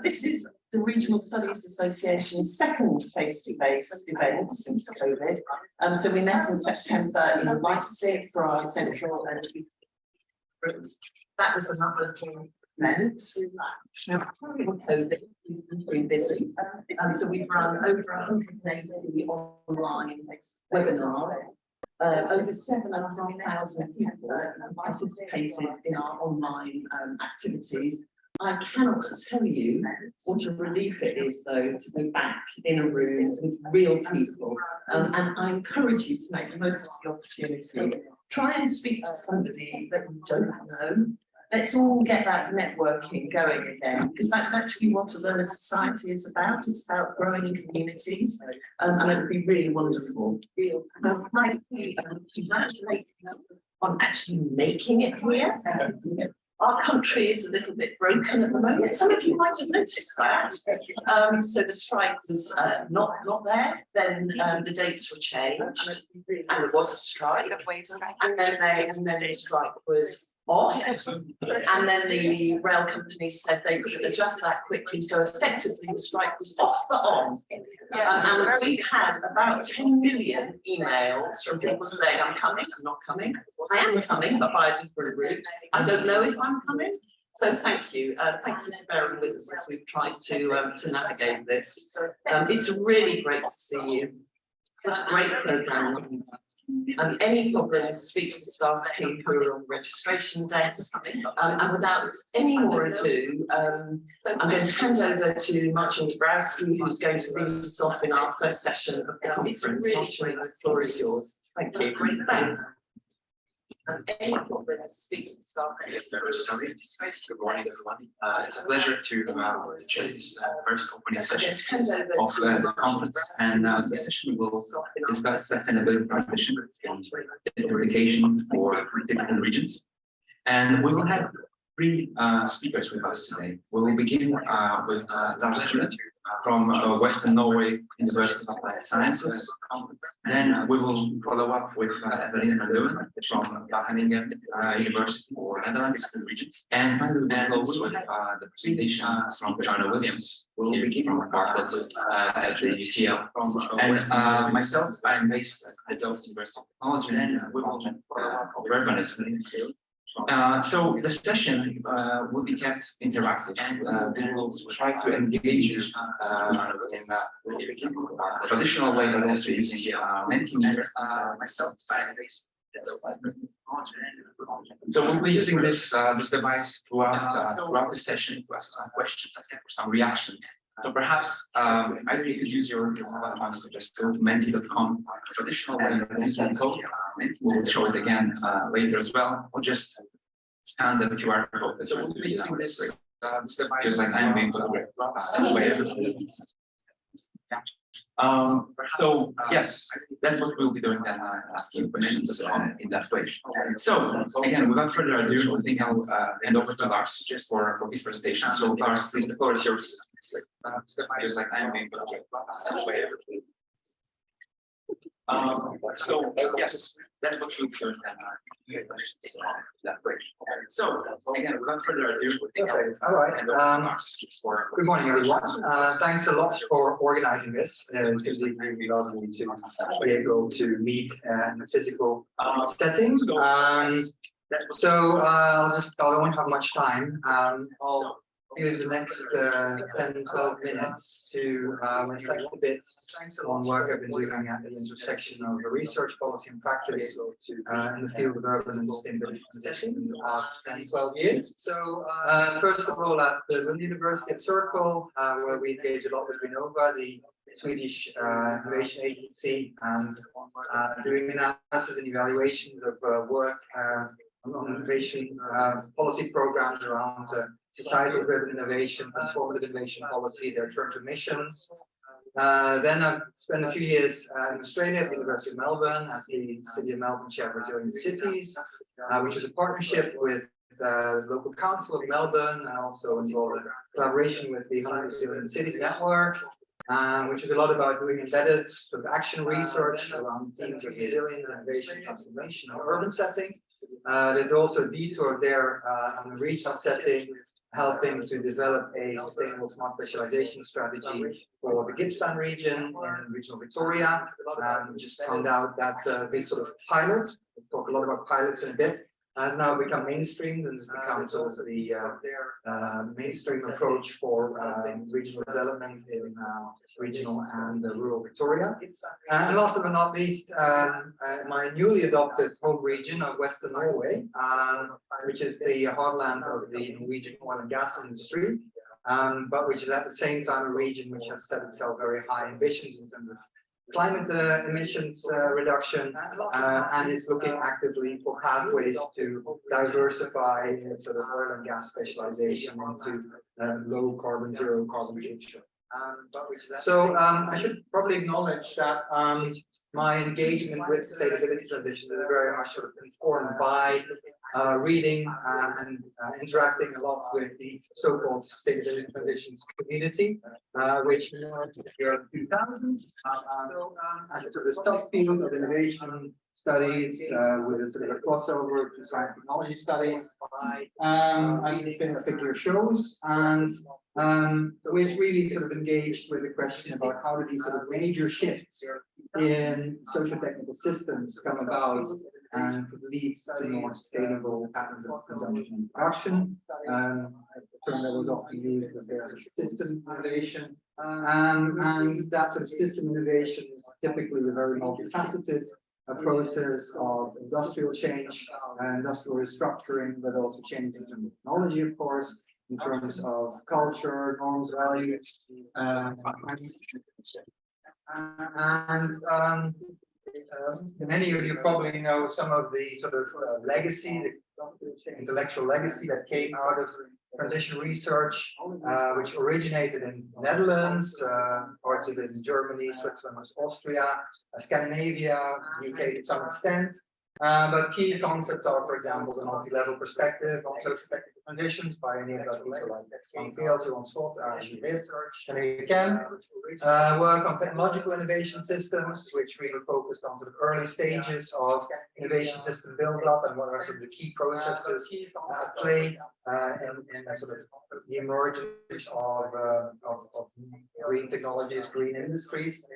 This is the Regional Studies Association's second face-to-face event since COVID. So we met in September in Leipzig for our central and that was another event. COVID, we've been busy. So we've run over 180 online webinars. Over 7,500 people participated in our online activities. I cannot tell you what a relief it is, though, to be back in a room with real people. And I encourage you to make the most of the opportunity. Try and speak to somebody that you don't know. Let's all get that networking going again, because that's actually what a learned society is about. It's about growing communities, and it would be really wonderful. I'd like to congratulate you on actually making it here. Our country is a little bit broken at the moment. Some of you might have noticed that. So the strike was not there. Then the dates were changed, and there was a strike. And then the strike was off, and then the rail company said they could adjust that quickly. So effectively, the strike was off but on. And we've had about 10 million emails from people saying, I'm coming, I'm not coming. I am coming, but by a different route. I don't know if I'm coming. So thank you. Thank you for bearing with us as we've tried to navigate this. It's really great to see you. It's a great programme. Any problems, speak to the staff team who are on the registration desk. And without any more ado, I'm going to hand over to Marcin Dabrowski, who's going to lead us off in our first session of the conference. Marcin, the floor is yours. Thank you. Great, thanks. Any problems, speak to the staff team. Good morning, everyone. It's a pleasure to chair this first opening session of the conference, and this session will discuss sustainability transition and education for different regions. And we will have three speakers with us today. We will begin with Lars from Western Norway University of Applied Sciences. Then we will follow up with Eveline from Wageningen University for Netherlands regions. And finally, we will close with the presentation from Joanna. We will begin from Bartlett at the UCL. And myself, I'm based at the Delft University of Technology, and we will follow up with urbanism. So the session will be kept interactive, and we will try to engage you in a traditional way, but also using Mentimeter. Myself, so we'll be using this device throughout the session to ask some questions, for some reactions. So perhaps either you could use your platforms to just go to menti.com, traditional way, using code. We'll show it again later as well, or just scan the QR code. So we'll be using this device, just like I'm being so yes, that's what we'll be doing then, asking questions in that way. So again, without further ado, I think I'll hand over to Lars just for his presentation. So Lars, please, the floor is yours. Just like I'm being so yes, that's what we'll be doing then, that way. So again, without further ado, all right. Good morning, everyone. Thanks a lot for organizing this. It's really lovely to be able to meet in a physical setting. So I won't have much time. I'll use the next 10-12 minutes to reflect a bit on work I've been doing at the intersection of research, policy, and practice in the field of urban and sustainability transition in the past 10-12 years. So first of all, at the Lund University at Circle, where we engage a lot with Renova, the Swedish innovation agency, and doing analysis and evaluations of work on innovation policy programs around societal-driven innovation, transformative innovation policy, their terms of missions. Then I've spent a few years in Australia at the University of Melbourne as the City of Melbourne Chair for Resilient Cities, which is a partnership with the local council of Melbourne, and also involved collaboration with the 100 Resilient Cities Network, which is a lot about doing embedded sort of action research around themes of resilient innovation, transformation, and urban setting. They'd also detoured there on a regional setting helping to develop a sustainable smart specialization strategy for the Gippsland region in regional Victoria. We just found out that this sort of pilot, we'll talk a lot about pilots in a bit, has now become mainstreamed and has become sort of the mainstream approach for regional development in regional and rural Victoria. And last but not least, my newly adopted home region of Western Norway, which is the heartland of the Norwegian oil and gas industry, but which is at the same time a region which has set itself very high ambitions in terms of climate emissions reduction, and is looking actively for pathways to diversify its sort of oil and gas specialization into low carbon, zero carbon future. So I should probably acknowledge that my engagement with sustainability transition is very much sort of informed by reading and interacting a lot with the so-called sustainability transitions community, which here in 2000 as a sort of subfield of innovation studies with a sort of a crossover to science technology studies, as the figure shows, and which really sort of engaged with the question about how do these sort of major shifts in socio-technical systems come about and could lead to more sustainable patterns of consumption and production. A term that was often used as system innovation, and that sort of system innovation is typically a very multifaceted process of industrial change, industrial restructuring, but also changing technology, of course, in terms of culture, norms, values, and many of you probably know some of the sort of legacy, the intellectual legacy that came out of transition research, which originated in the Netherlands, parts of it in Germany, Switzerland, Austria, Scandinavia, UK to some extent. But key concepts are, for example, the multi-level perspective on socio-technical transitions pioneered by people like Van Fields, Johan Scott, and again, work on technological innovation systems, which really focused on the early stages of innovation system build-up and what are sort of the key processes at play in sort of the emergence of green technologies, green industries.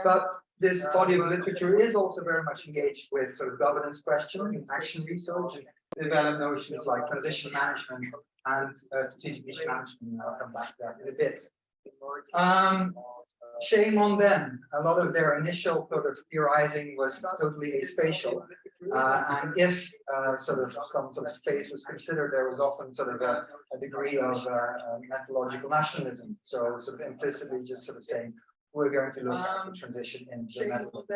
But this body of literature is also very much engaged with sort of governance questions and action research, and develop notions like transition management and strategic issue management. I'll come back to that in a bit. Shame on them. A lot of their initial sort of theorizing was totally aspatial. And if sort of some sort of space was considered, there was often sort of a degree of methodological nationalism. So sort of implicitly just sort of saying, we're going to look at the transition in the Netherlands.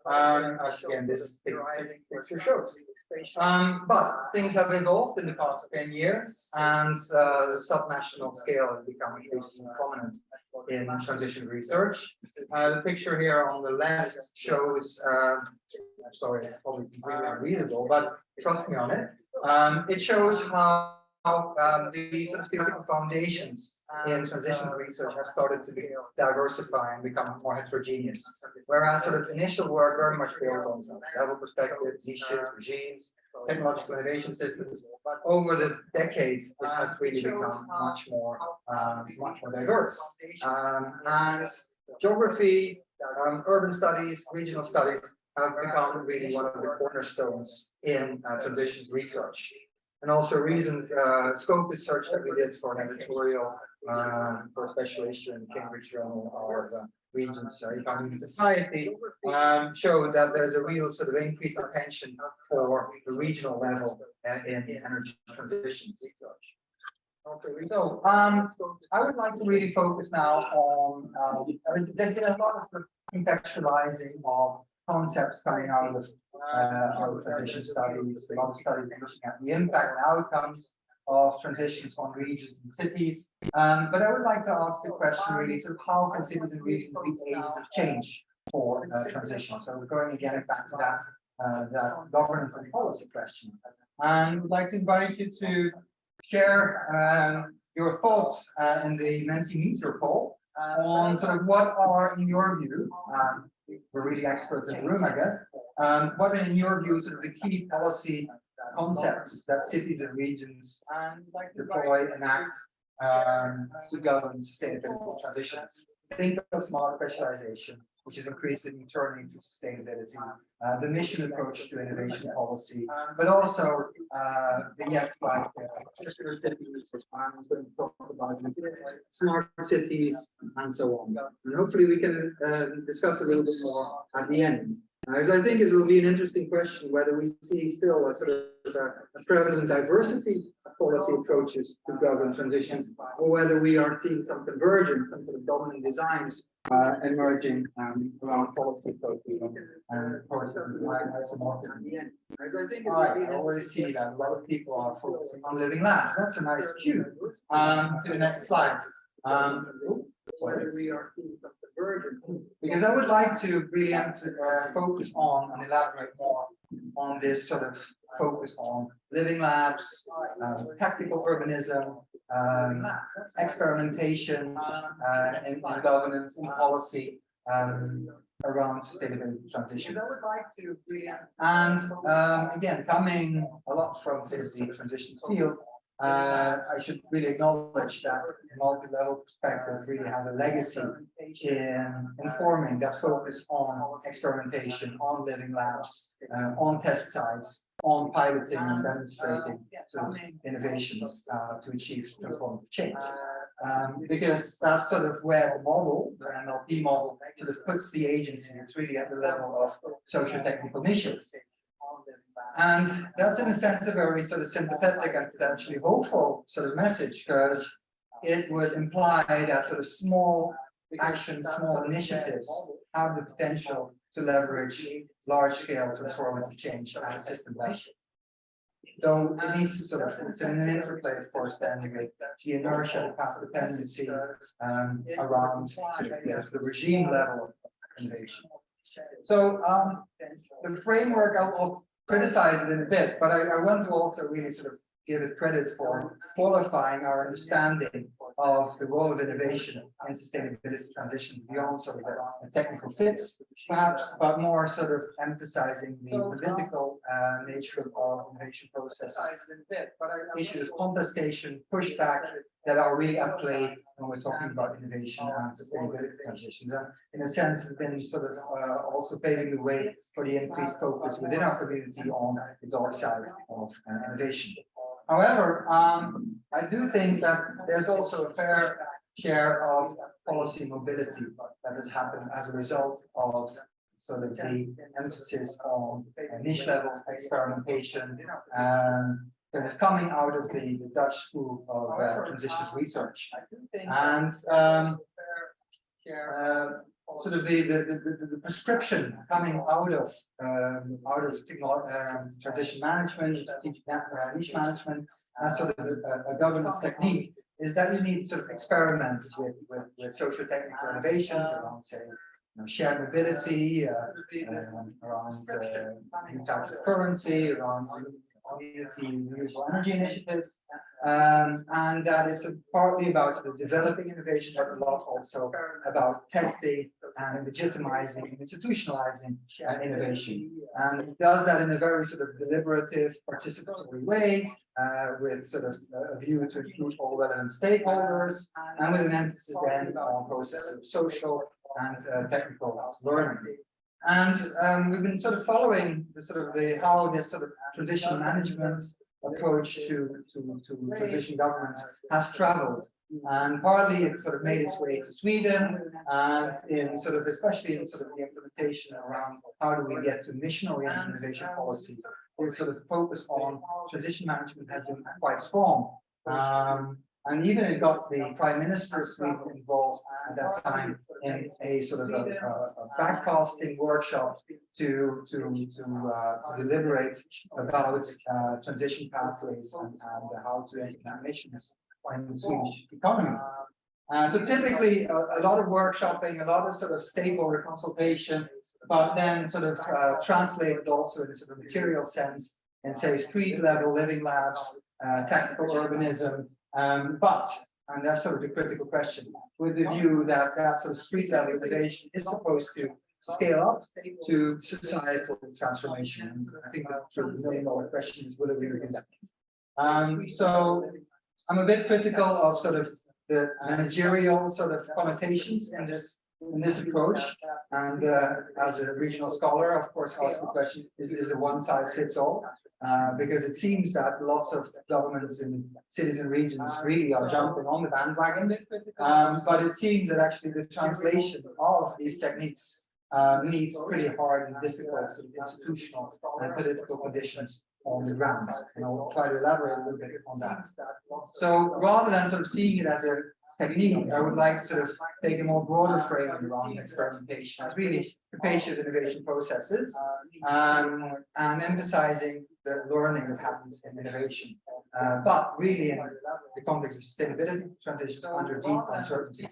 As again, this picture shows. But things have evolved in the past 10 years, and the subnational scale has become increasingly prominent in transition research. The picture here on the left shows, sorry, it's probably completely unreadable, but trust me on it. It shows how the sort of theoretical foundations in transition research have started to be diversify and become more heterogeneous. Whereas sort of initial work very much built on level perspective, niches, regimes, technological innovation systems, but over the decades, it has really become much more diverse. And geography, urban studies, regional studies have become really one of the cornerstones in transition research. And also recent scope research that we did for an editorial for a special issue in the Cambridge Journal of Regions Economy and Society showed that there's a real sort of increased attention for the regional level in energy transition research. So I would like to really focus now on, there's been a lot of contextualizing of concepts coming out of transition studies, a lot of studies looking at the impact and outcomes of transitions on regions and cities. But I would like to ask the question really, sort of how can cities and regions be agents of change for transition? So we're going again back to that governance and policy question. And I'd like to invite you to share your thoughts in the Mentimeter poll on sort of what are, in your view, we're really experts in the room, I guess. What are, in your view, sort of the key policy concepts that cities and regions deploy, enact, to govern sustainability transitions. Think of smart specialization, which is increasingly turning to sustainability, the mission approach to innovation policy, but also vignettes like I'm going to talk about smart cities and so on. And hopefully we can discuss a little bit more at the end. As I think it will be an interesting question whether we see still a sort of a prevalent diversity of policy approaches to govern transitions, or whether we are seeing some convergence, some sort of dominant designs emerging around policy approaches and processes like market at the end. As I think I already see that a lot of people are focusing on living labs. That's a nice cue. To the next slide. Whether we are seeing some convergence, because I would like to really focus on and elaborate more on this sort of focus on living labs, tactical urbanism, experimentation in governance and policy around sustainability transition. And again, coming a lot from say, the transition field, I should really acknowledge that the multi-level perspective really has a legacy in informing that focus on experimentation, on living labs, on test sites, on piloting and demonstrating sort of innovations to achieve transformative change. Because that's sort of where the model, the NLP model, sort of puts the agency. It's really at the level of socio-technical niches. And that's in a sense a very sort of sympathetic and potentially hopeful sort of message, because it would imply that sort of small actions, small initiatives have the potential to leverage large-scale transformative change at a system level. Though it needs to sort of, it's in an interplay, of course, then with the inertia, the path of dependency around the regime level of innovation. So the framework, I'll criticize it in a bit, but I want to also really sort of give it credit for qualifying our understanding of the role of innovation in sustainability transition beyond sort of the technical fits, perhaps, but more sort of emphasizing the political nature of innovation processes. Issues of contestation, pushback that are really at play when we're talking about innovation and sustainability transitions. And in a sense, has been sort of also paving the way for the increased focus within our community on the dark side of innovation. However, I do think that there's also a fair share of policy mobility that has happened as a result of sort of the emphasis on niche level experimentation that is coming out of the Dutch School of Transition Research. And sort of the prescription coming out of transition management, strategic niche management, as sort of a governance technique, is that you need to sort of experiment with socio-technical innovations around, say, shared mobility, around new types of currency, around community renewable energy initiatives, and that is partly about sort of developing innovation, but a lot also about testing and legitimizing and institutionalizing innovation. And it does that in a very sort of deliberative, participatory way, with sort of a view to include all relevant stakeholders, and with an emphasis then on processes of social and technical learning. And we've been sort of following the sort of how this sort of transition management approach to transition governance has traveled. And partly it sort of made its way to Sweden, and in sort of, especially in sort of the implementation around how do we get to mission-oriented innovation policy, the sort of focus on transition management has been quite strong. And even it got the Prime Minister of Sweden involved at that time in a sort of a backcasting workshop to deliberate about transition pathways and how to implement missions in the Swedish economy. So typically a lot of workshopping, a lot of sort of stakeholder consultation, but then sort of translated also in a sort of material sense in, say, street level living labs, tactical urbanism. But, and that's sort of the critical question, with the view that that sort of street level innovation is supposed to scale up to societal transformation. And I think that sort of $1 million question is, will it really do that? So I'm a bit critical of sort of the managerial sort of connotations in this approach. And as a regional scholar, of course, I ask the question: is this a one-size-fits-all? Because it seems that lots of governments in cities and regions really are jumping on the bandwagon. But it seems that actually the translation of these techniques needs pretty hard and difficult sort of institutional and political conditions on the ground. And I'll try to elaborate a little bit on that. So rather than sort of seeing it as a technique, I would like to sort of take a more broader framing around experimentation as really capacious innovation processes, and emphasizing the learning that happens in innovation, but really in the context of sustainability transitions under deep uncertainty.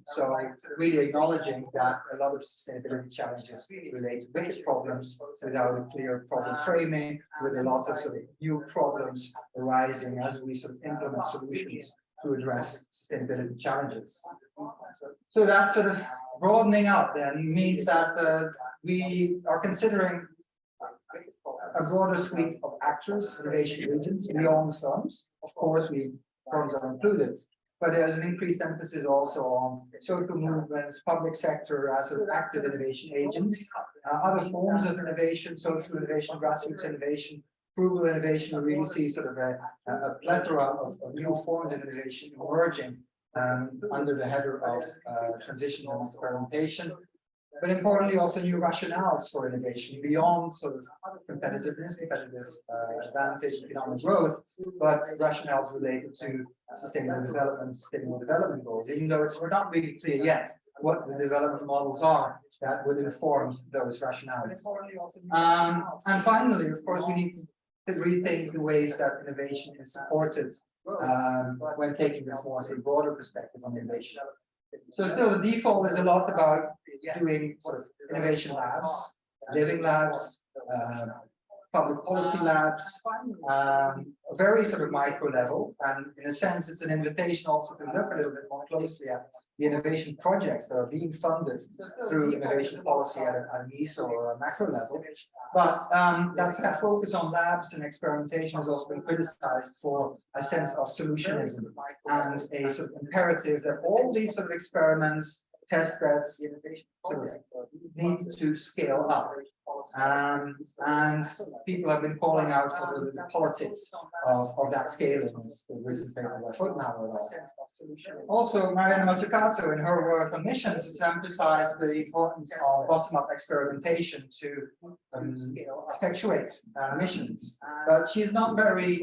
So like really acknowledging that a lot of sustainability challenges relate to big problems without a clear problem framing, with a lot of sort of new problems arising as we sort of implement solutions to address sustainability challenges. So that sort of broadening out then means that we are considering a broader suite of actors, innovation agents beyond firms. Of course, firms are included, but there's an increased emphasis also on social movements, public sector as sort of active innovation agents, other forms of innovation, social innovation, grassroots innovation, frugal innovation. We really see sort of a plethora of new forms of innovation emerging under the header of transition and experimentation. But importantly, also new rationales for innovation beyond sort of competitiveness, competitive advantage, economic growth, but rationales related to sustainable development goals, even though we're not really clear yet what the development models are that would inform those rationales. And finally, of course, we need to rethink the ways that innovation is supported when taking this more to a broader perspective on innovation. So still the default is a lot about doing sort of innovation labs, living labs, public policy labs, very sort of micro level. And in a sense, it's an invitation also to look a little bit more closely at the innovation projects that are being funded through innovation policy at an ESO or a macro level. But that focus on labs and experimentation has also been criticized for a sense of solutionism and a sort of imperative that all these sort of experiments, test beds, sort of need to scale up. And people have been calling out for the politics of that scaling. The recent paper by Footnow. Also, Mariana Mazzucato in her work on missions has emphasized the importance of bottom-up experimentation to effectuate missions. But she's not very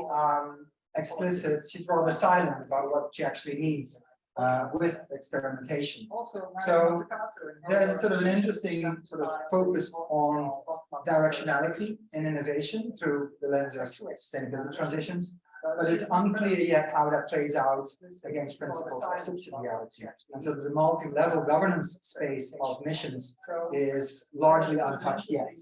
explicit. She's rather silent about what she actually means with experimentation. So there's sort of an interesting sort of focus on directionality in innovation through the lens of sustainability transitions, but it's unclear yet how that plays out against principles of subsidiarity. And so the multi-level governance space of missions is largely untouched yet,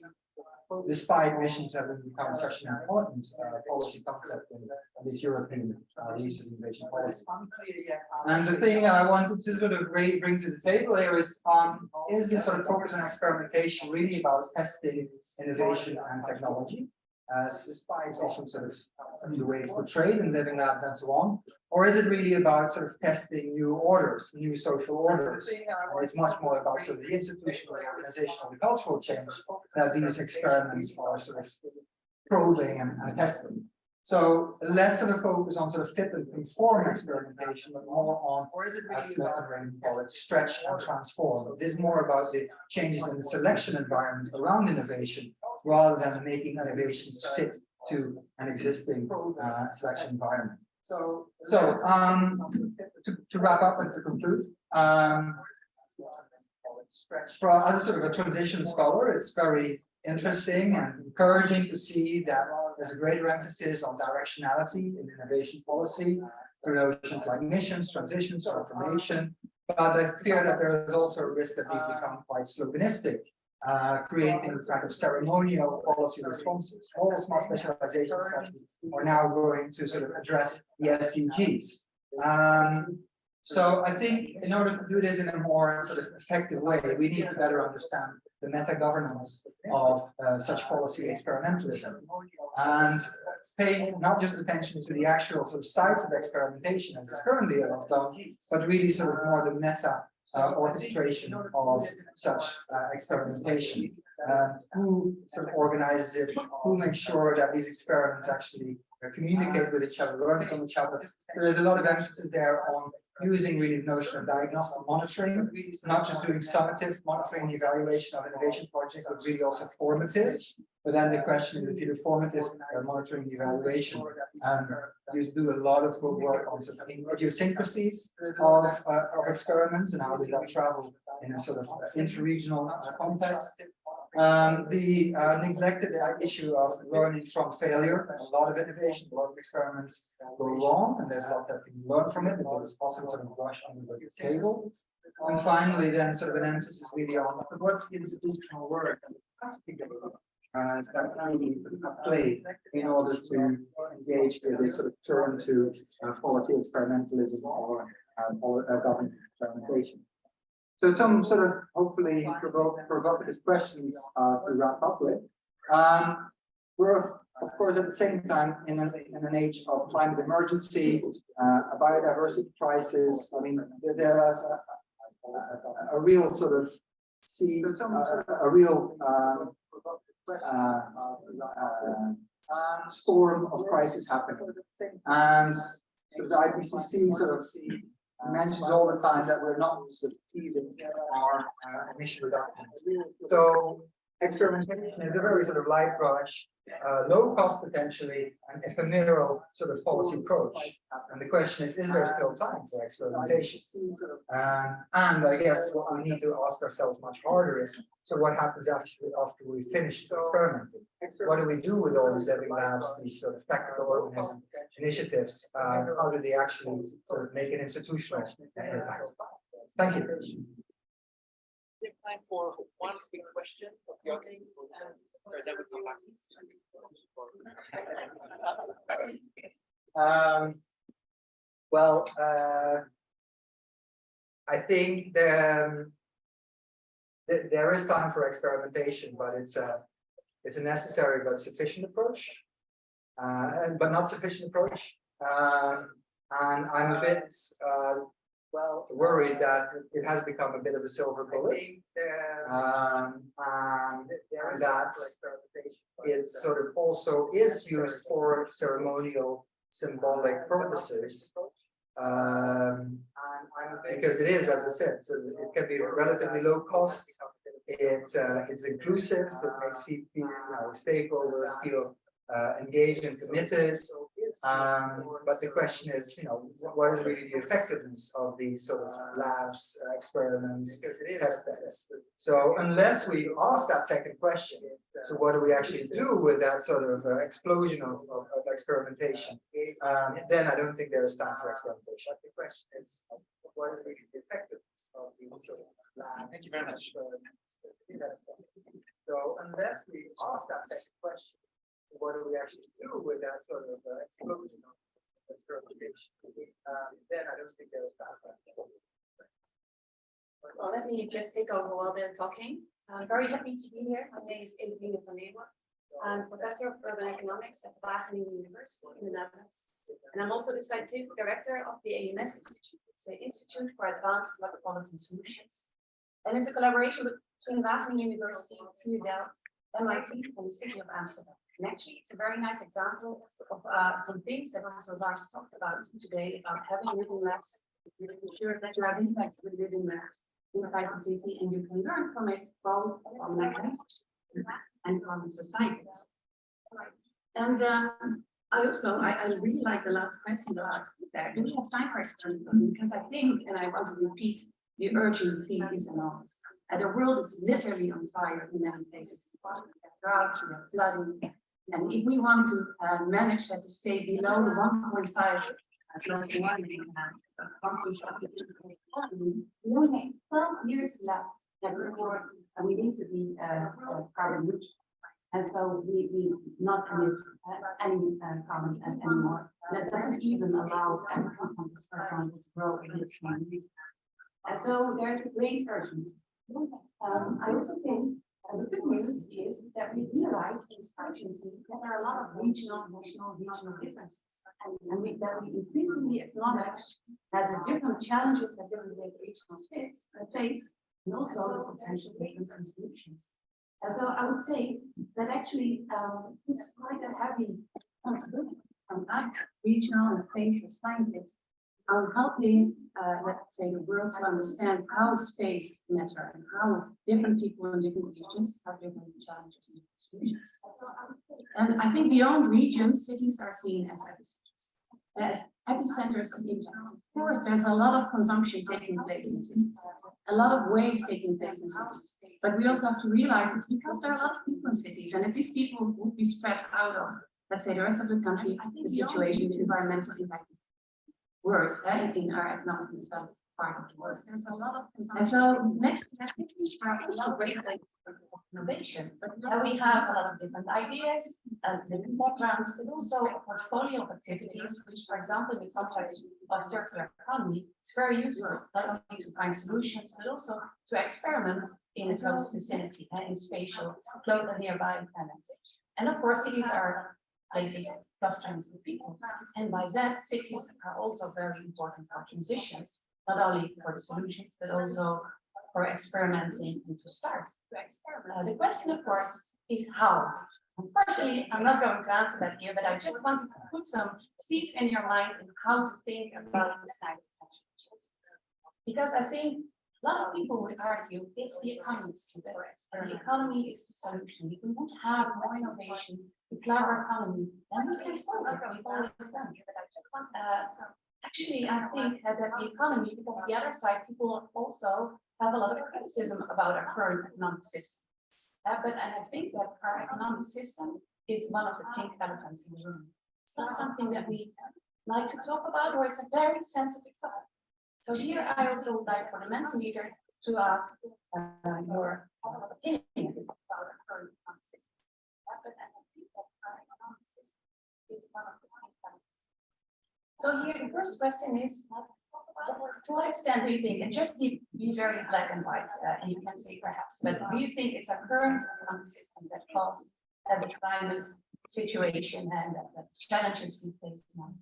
despite missions having become such an important policy concept in this European research and innovation policy. And the thing I wanted to sort of bring to the table here is this sort of focus on experimentation really about testing innovation and technology, despite often sort of the way it's portrayed in living labs and so on? Or is it really about sort of testing new orders, new social orders? And it's much more about sort of the institutional, organizational, and cultural change that these experiments are sort of probing and testing. So less of a focus on sort of fit and conform experimentation, but more on, as Smith and Raymond call it, stretch and transform. It is more about the changes in the selection environment around innovation, rather than making innovations fit to an existing selection environment. So to wrap up and to conclude, for as sort of a transition scholar, it's very interesting and encouraging to see that there's a greater emphasis on directionality in innovation policy through notions like missions, transitions, transformation. But I fear that there is also a risk that these become quite sloganistic, creating kind of ceremonial policy responses. All smart specializations are now going to sort of address the SDGs. So I think in order to do this in a more sort of effective way, we need to better understand the meta-governance of such policy experimentalism, and pay not just attention to the actual sort of sites of experimentation as is currently in Oslo, but really sort of more the meta orchestration of such experimentation. Who sort of organizes it, who makes sure that these experiments actually communicate with each other, learn from each other. There's a lot of emphasis there on using really the notion of diagnostic monitoring, not just doing summative monitoring and evaluation of innovation projects, but really also formative. But then the question is, if you do formative monitoring and evaluation, you do a lot of work on sort of idiosyncrasies of experiments and how they travel in a sort of interregional context. The neglected issue of learning from failure. A lot of innovation, a lot of experiments go wrong, and there's a lot that you can learn from it, but it's often sort of rushed under the table. And finally, then sort of an emphasis really on what's the institutional work and the capacity that really play in order to engage with a sort of turn to quality experimentalism or government experimentation. So some sort of hopefully provocative questions to wrap up with. We're of course at the same time in an age of climate emergency, a biodiversity crisis. I mean, there's a real sort of storm of crisis happening, and so the IPCC sort of mentions all the time that we're not achieving our emission reductions. So experimentation is a very sort of light brush, low cost potentially, and ephemeral sort of policy approach. And the question is there still time for experimentation? And I guess what we need to ask ourselves much harder is, so what happens after we finish experimenting? What do we do with all these living labs, these sort of technical organism initiatives? How do they actually sort of make an institutional impact? Thank you. We have time for one quick question of the audience, and then we come back. Well, I think there is time for experimentation, but it's a necessary but sufficient approach, but not sufficient approach. And I'm a bit worried that it has become a bit of a silver bullet, and that it sort of also is used for ceremonial, symbolic purposes. Because it is, as I said, so it can be relatively low cost. It's inclusive, so it makes stakeholders feel engaged and committed. But the question is, what is really the effectiveness of these sort of labs, experiments, test beds? So unless we ask that second question, so what do we actually do with that sort of explosion of experimentation? Then I don't think there is time for experimentation. The question is, what is really the effectiveness of these sort of labs? Thank you very much. So unless we ask that second question, what do we actually do with that sort of explosion of experimentation? Then I don't think there is time for experimentation. Well, let me just take over while they're talking. I'm very happy to be here. My name is Eveline from Leeuwen. I'm professor of urban economics at Wageningen University in the Netherlands. And I'm also the scientific director of the AMS Institute. It's an Institute for Advanced Metropolitan Solutions. And it's a collaboration between Wageningen University, TU Delft, MIT, and the city of Amsterdam. And actually, it's a very nice example of some things that also Lars talked about today about having living labs, making sure that you have impact with living labs inside the city, and you can learn from it both from academics and from society. And I really like the last question that I asked there. Do we have time for experimentation? Because I think, and I want to repeat, the urgency is enormous. And the world is literally on fire in many places. We have drought, we have flooding. And if we want to manage that to stay below the 1.5 global warming, we only have 12 years left, and we need to be carbon neutral. And so we not commit any carbon anymore. That doesn't even allow African countries, for example, to grow in this community. And so there's a great urgency. I also think the good news is that we realize in this urgency that there are a lot of regional differences. And that we increasingly acknowledge that the different challenges that different regions face, and also the potential difference in solutions. And so I would say that actually it's quite a heavy responsibility from us, regional and spatial scientists, on helping, let's say, the world to understand how space matter and how different people in different regions have different challenges and different solutions. And I think beyond regions, cities are seen as epicenters of impact. Of course, there's a lot of consumption taking place in cities, a lot of waste taking place in cities. But we also have to realize it's because there are a lot of people in cities, and if these people would be spread out of, let's say, the rest of the country, the situation, the environmental impact worse in our economic development part of the world. There's a lot of consumption. And so next to that, these are also great places for innovation. But we have a lot of different ideas, different backgrounds, but also a portfolio of activities, which, for example, in some types of circular economy, it's very useful not only to find solutions, but also to experiment in its host vicinity and in spatial, close and nearby planets. And of course, cities are places clusterings of people. And by that, cities are also very important for transitions, not only for the solutions, but also for experimenting and to start to experiment. The question, of course, is how. Unfortunately, I'm not going to answer that here, but I just wanted to put some seeds in your mind in how to think about this kind of transformations. Because I think a lot of people would argue it's the economists to do it, and the economy is the solution. If we would have more innovation, a clever economy, then we can solve it. We've always done it. Actually, I think that the economy, because the other side, people also have a lot of criticism about our current economic system. And I think that our economic system is one of the pink elephants in the room. It's not something that we like to talk about, or it's a very sensitive topic. So here I also would like for the mental leader to ask your opinion about our current economic system. And I think that our economic system is one of the pink elephants. So here the first question is, to what extent do you think, and just be very black and white, and you can say perhaps, but do you think it's our current economic system that caused the climate situation and the challenges we face now?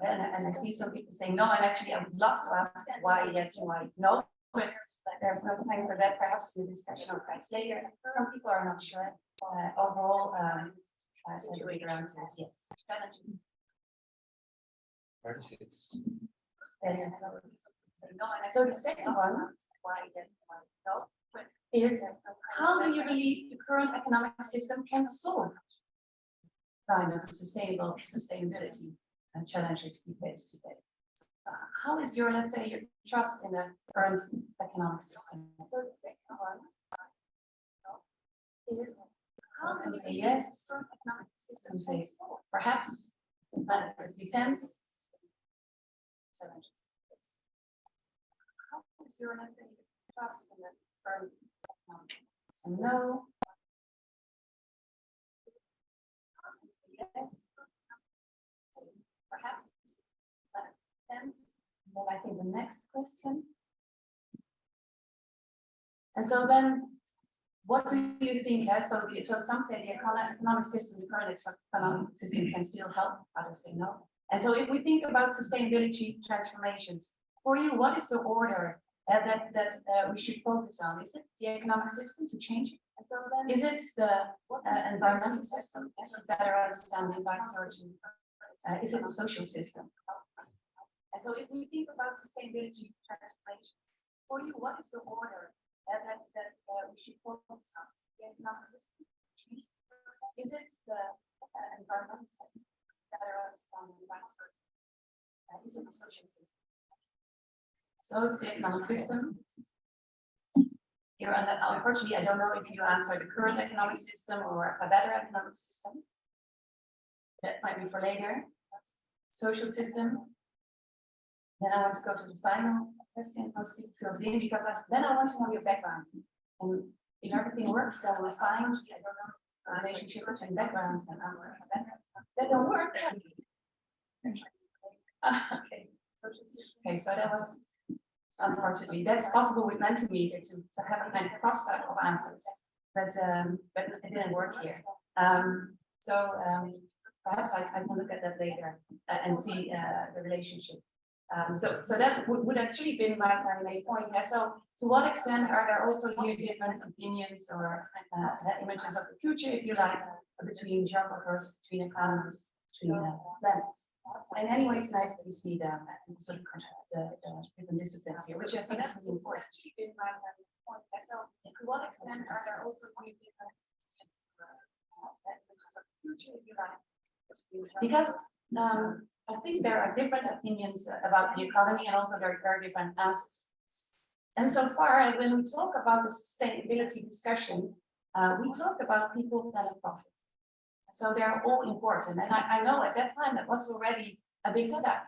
And I see some people saying no, and actually I would love to ask why yes and why no, but there's no time for that, perhaps in the discussion or perhaps later. Some people are not sure. Overall, the greater answer is yes. Challenges. So the second one, why yes, why no, is how do you believe the current economic system can solve climate sustainability and challenges we face today? How is your, let's say, your trust in the current economic system? So the second one is some say yes, some say perhaps, but it depends. Challenges. How is your, let's say, trust in the current economic system? No. Yes. Perhaps, but then I think the next question. And so then, what do you think? So some say the economic system, the current economic system can still help, others say no. And so if we think about sustainability transformations, for you, what is the order that we should focus on? Is it the economic system to change it? And so then, is it the environmental system to better understand the environment origin? Is it the social system? And so if we think about sustainability transformation, for you, what is the order that we should focus on? The economic system? Is it the environmental system? Better understand the environment origin? Is it the social system? So it's the economic system. Here, unfortunately, I don't know if you answer the current economic system or a better economic system. That might be for later. Social system. Then I want to go to the final question. I'll speak to Eveline because then I want to know your background. And if everything works, then we find a relationship between backgrounds and answers. That don't work. Okay. Okay, so that was unfortunately that's possible with Mentimeter to have a kind of cross type of answers, but it didn't work here. Perhaps I can look at that later and see the relationship. So that would actually be my main point. Yeah. So to what extent are there also here different opinions or images of the future, if you like, between geographers, between economists, between planners? And anyway, it's nice to see them and sort of the different disciplines here, which I think is really important. So to what extent are there also here different images of the future, if you like? Because I think there are different opinions about the economy and also there are very different answers. And so far, when we talk about the sustainability discussion, we talked about people, planet, profit. So they're all important. And I know at that time that was already a big step.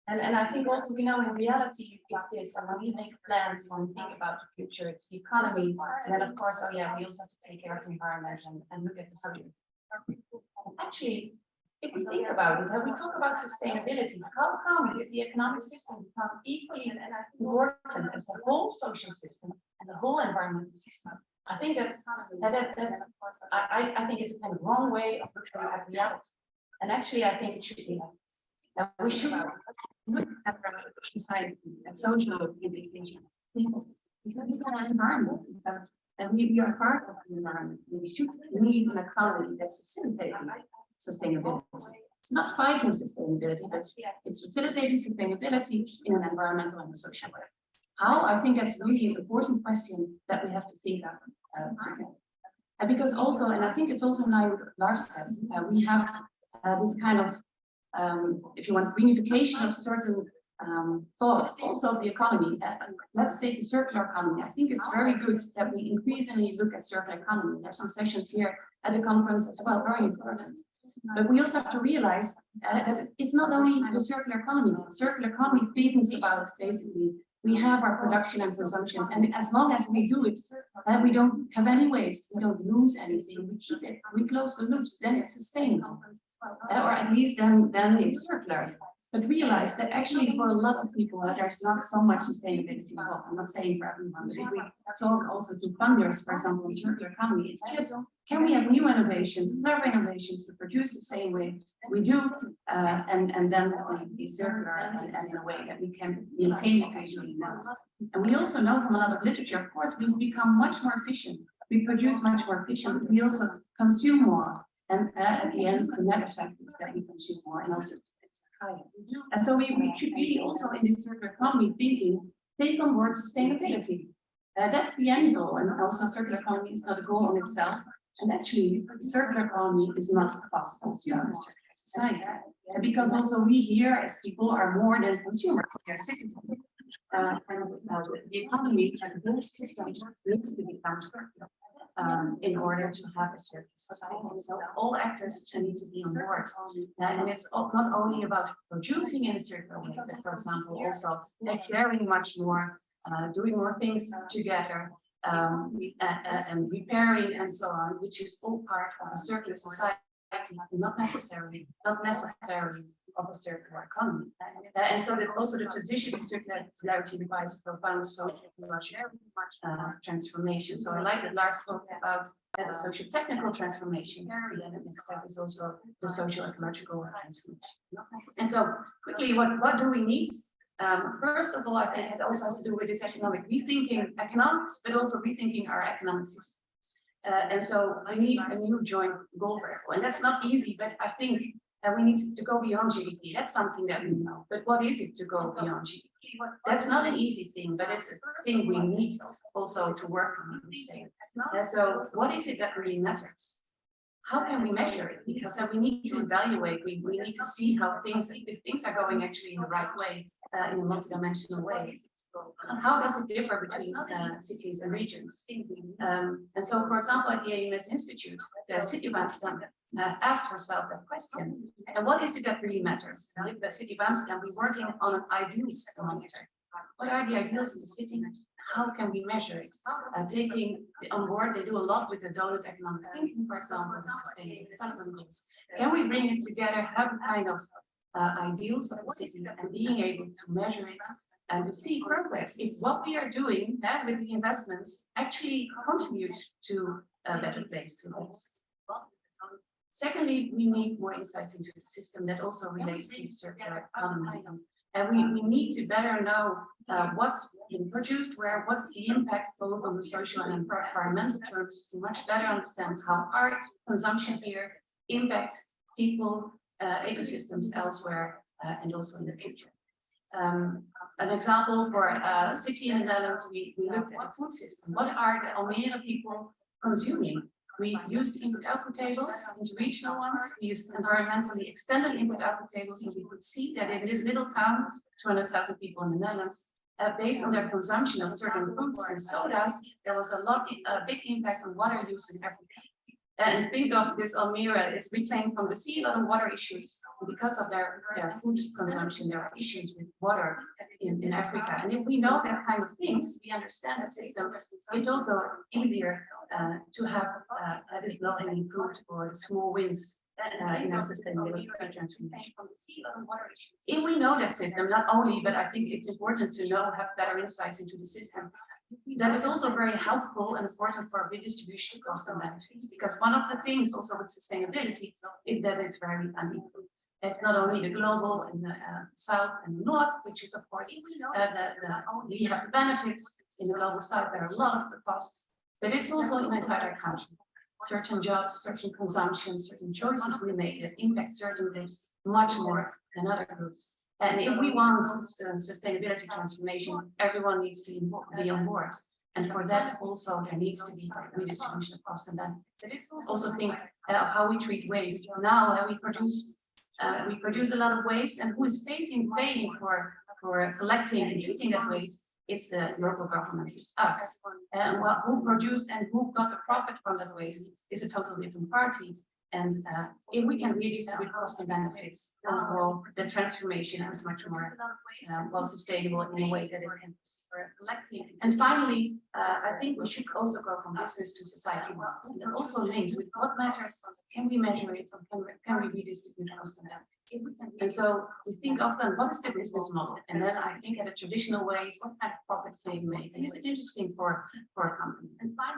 And I think also we know in reality it's this, and when we make plans, when we think about the future, it's the economy. And then of course, oh yeah, we also have to take care of the environment and look at the subject. Actually, if we think about it, when we talk about sustainability, how come if the economic system becomes equally important as the whole social system and the whole environmental system? I think I think it's a kind of wrong way of looking at reality. And actually, I think it should be like this. And we should look at society and social implications. People, because we are an environment, and we are part of the environment. We should need an economy that's facilitating sustainability. It's not fighting sustainability, but it's facilitating sustainability in an environmental and social way. How? I think that's really an important question that we have to think about together. And because also, and I think it's also in line with what Lars said, we have this kind of, if you want, greenification of certain thoughts, also of the economy. Let's take the circular economy. I think it's very good that we increasingly look at circular economy. There's some sessions here at the conference as well, very important. But we also have to realize that it's not only the circular economy. The circular economy thinks about basically we have our production and consumption, and as long as we do it, we don't have any waste, we don't lose anything, we keep it, we close the loops, then it's sustainable, or at least then it's circular. But realize that actually for a lot of people, there's not so much sustainability involved. I'm not saying for everyone, but if we talk also to funders, for example, in circular economy, it's just, can we have new innovations, clever innovations to produce the same way we do, and then be circular and in a way that we can maintain occasionally now. And we also know from a lot of literature, of course, we've become much more efficient. We produce much more efficient, we also consume more. And at the end, the net effect is that we consume more and also it's higher. And so we should really also in this circular economy thinking, take on board sustainability. That's the end goal. And also circular economy is not a goal in itself. And actually, circular economy is not possible to have a circular society. Because also we here as people are more than consumers, we are citizens. The economy and the whole system needs to become circular in order to have a circular society. So all actors need to be on board. And it's not only about producing in a circular way, but for example, also sharing much more, doing more things together, and repairing and so on, which is all part of a circular society, not necessarily of a circular economy. And so that also the transition to circularity requires profound social transformation. So I like that Lars spoke about the social technical transformation, and the next step is also the social ecological transformation. And so quickly, what do we need? First of all, I think it also has to do with this economic rethinking economics, but also rethinking our economic system. And so I need a new joint goal variable, and that's not easy, but I think we need to go beyond GDP. That's something that we know. But what is it to go beyond GDP? That's not an easy thing, but it's a thing we need also to work on. So what is it that really matters? How can we measure it? Because we need to evaluate, we need to see how if things are going actually in the right way, in a multidimensional way. How does it differ between cities and regions? And so, for example, at the AMS Institute, the City of Amsterdam asked herself that question. And what is it that really matters? At the City of Amsterdam, we're working on an ideals monitor. What are the ideals in the city? how can we measure it? Taking on board, they do a lot with the donut economic thinking, for example, the sustainable development goals. Can we bring it together, have a kind of ideals of the city and being able to measure it and to see progress if what we are doing with the investments actually contribute to a better place to live. Secondly, we need more insights into the system that also relates to the circular economy. And we need to better know what's been produced where, what's the impact both on the social and environmental terms to much better understand how our consumption here impacts people, ecosystems elsewhere, and also in the future. An example for a city in the Netherlands, we looked at the food system. What are the Almere people consuming? We used input-output tables, interregional ones. We used environmentally extended input-output tables, so we could see that in this little town, 200,000 people in the Netherlands, based on their consumption of certain fruits and sodas, there was a big impact on water use in Africa. And think of this Almere, it's reclaimed from the sea, a lot of water issues. Because of their food consumption, there are issues with water in Africa. And if we know that kind of things, we understand the system, it's also easier to have that is not any improved or small wins in our sustainability transformation. If we know that system, not only, but I think it's important to know, have better insights into the system. That is also very helpful and important for redistribution of cost and benefits, because one of the things also with sustainability is that it's very unequal. It's not only the global and the south and the north, which is of course we have the benefits in the global south. There are a lot of the costs, but it's also inside our country. Certain jobs, certain consumption, certain choices we make that impact certain groups much more than other groups. And if we want sustainability transformation, everyone needs to be on board. And for that also there needs to be redistribution of cost and benefits. Also think of how we treat waste. Now we produce a lot of waste, and who is paying for collecting and treating that waste? It's the local governments, it's us. And who produced and who got the profit from that waste is a totally different party. And if we can redistribute cost and benefits, overall, the transformation is much more well sustainable in a way that it can collecting. And finally, I think we should also go from business to society models. And that also links with what matters, can we measure it, or can we redistribute cost and benefits? And so we think often, what is the business model? And then I think at a traditional ways, what kind of profits they make? And is it interesting for a company?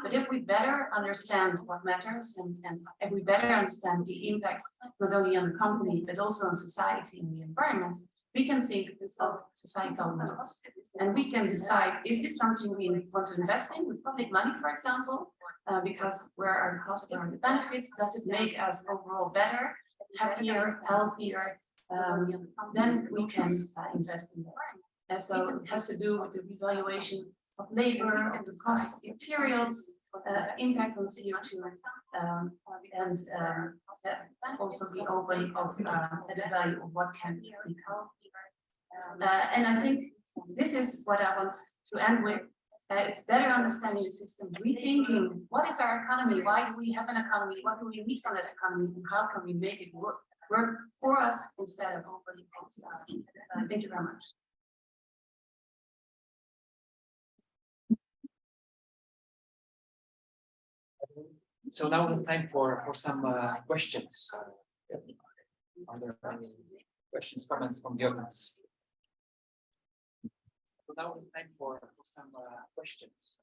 But if we better understand what matters, and if we better understand the impact not only on the company, but also on society and the environment, we can think of societal models. And we can decide, is this something we want to invest in with public money, for example? Because where are the costs, where are the benefits? Does it make us overall better, happier, healthier? Then we can invest in that. And so it has to do with the evaluation of labor, of the cost of materials, impact on CO2, and also the opening of the value of what can become. And I think this is what I want to end with. It's better understanding the system, rethinking what is our economy, why do we have an economy, what do we need from that economy, and how can we make it work for us instead of overly against us. Thank you very much. So now it's time for some questions. Are there any questions, comments from the audience? So now it's time for some questions.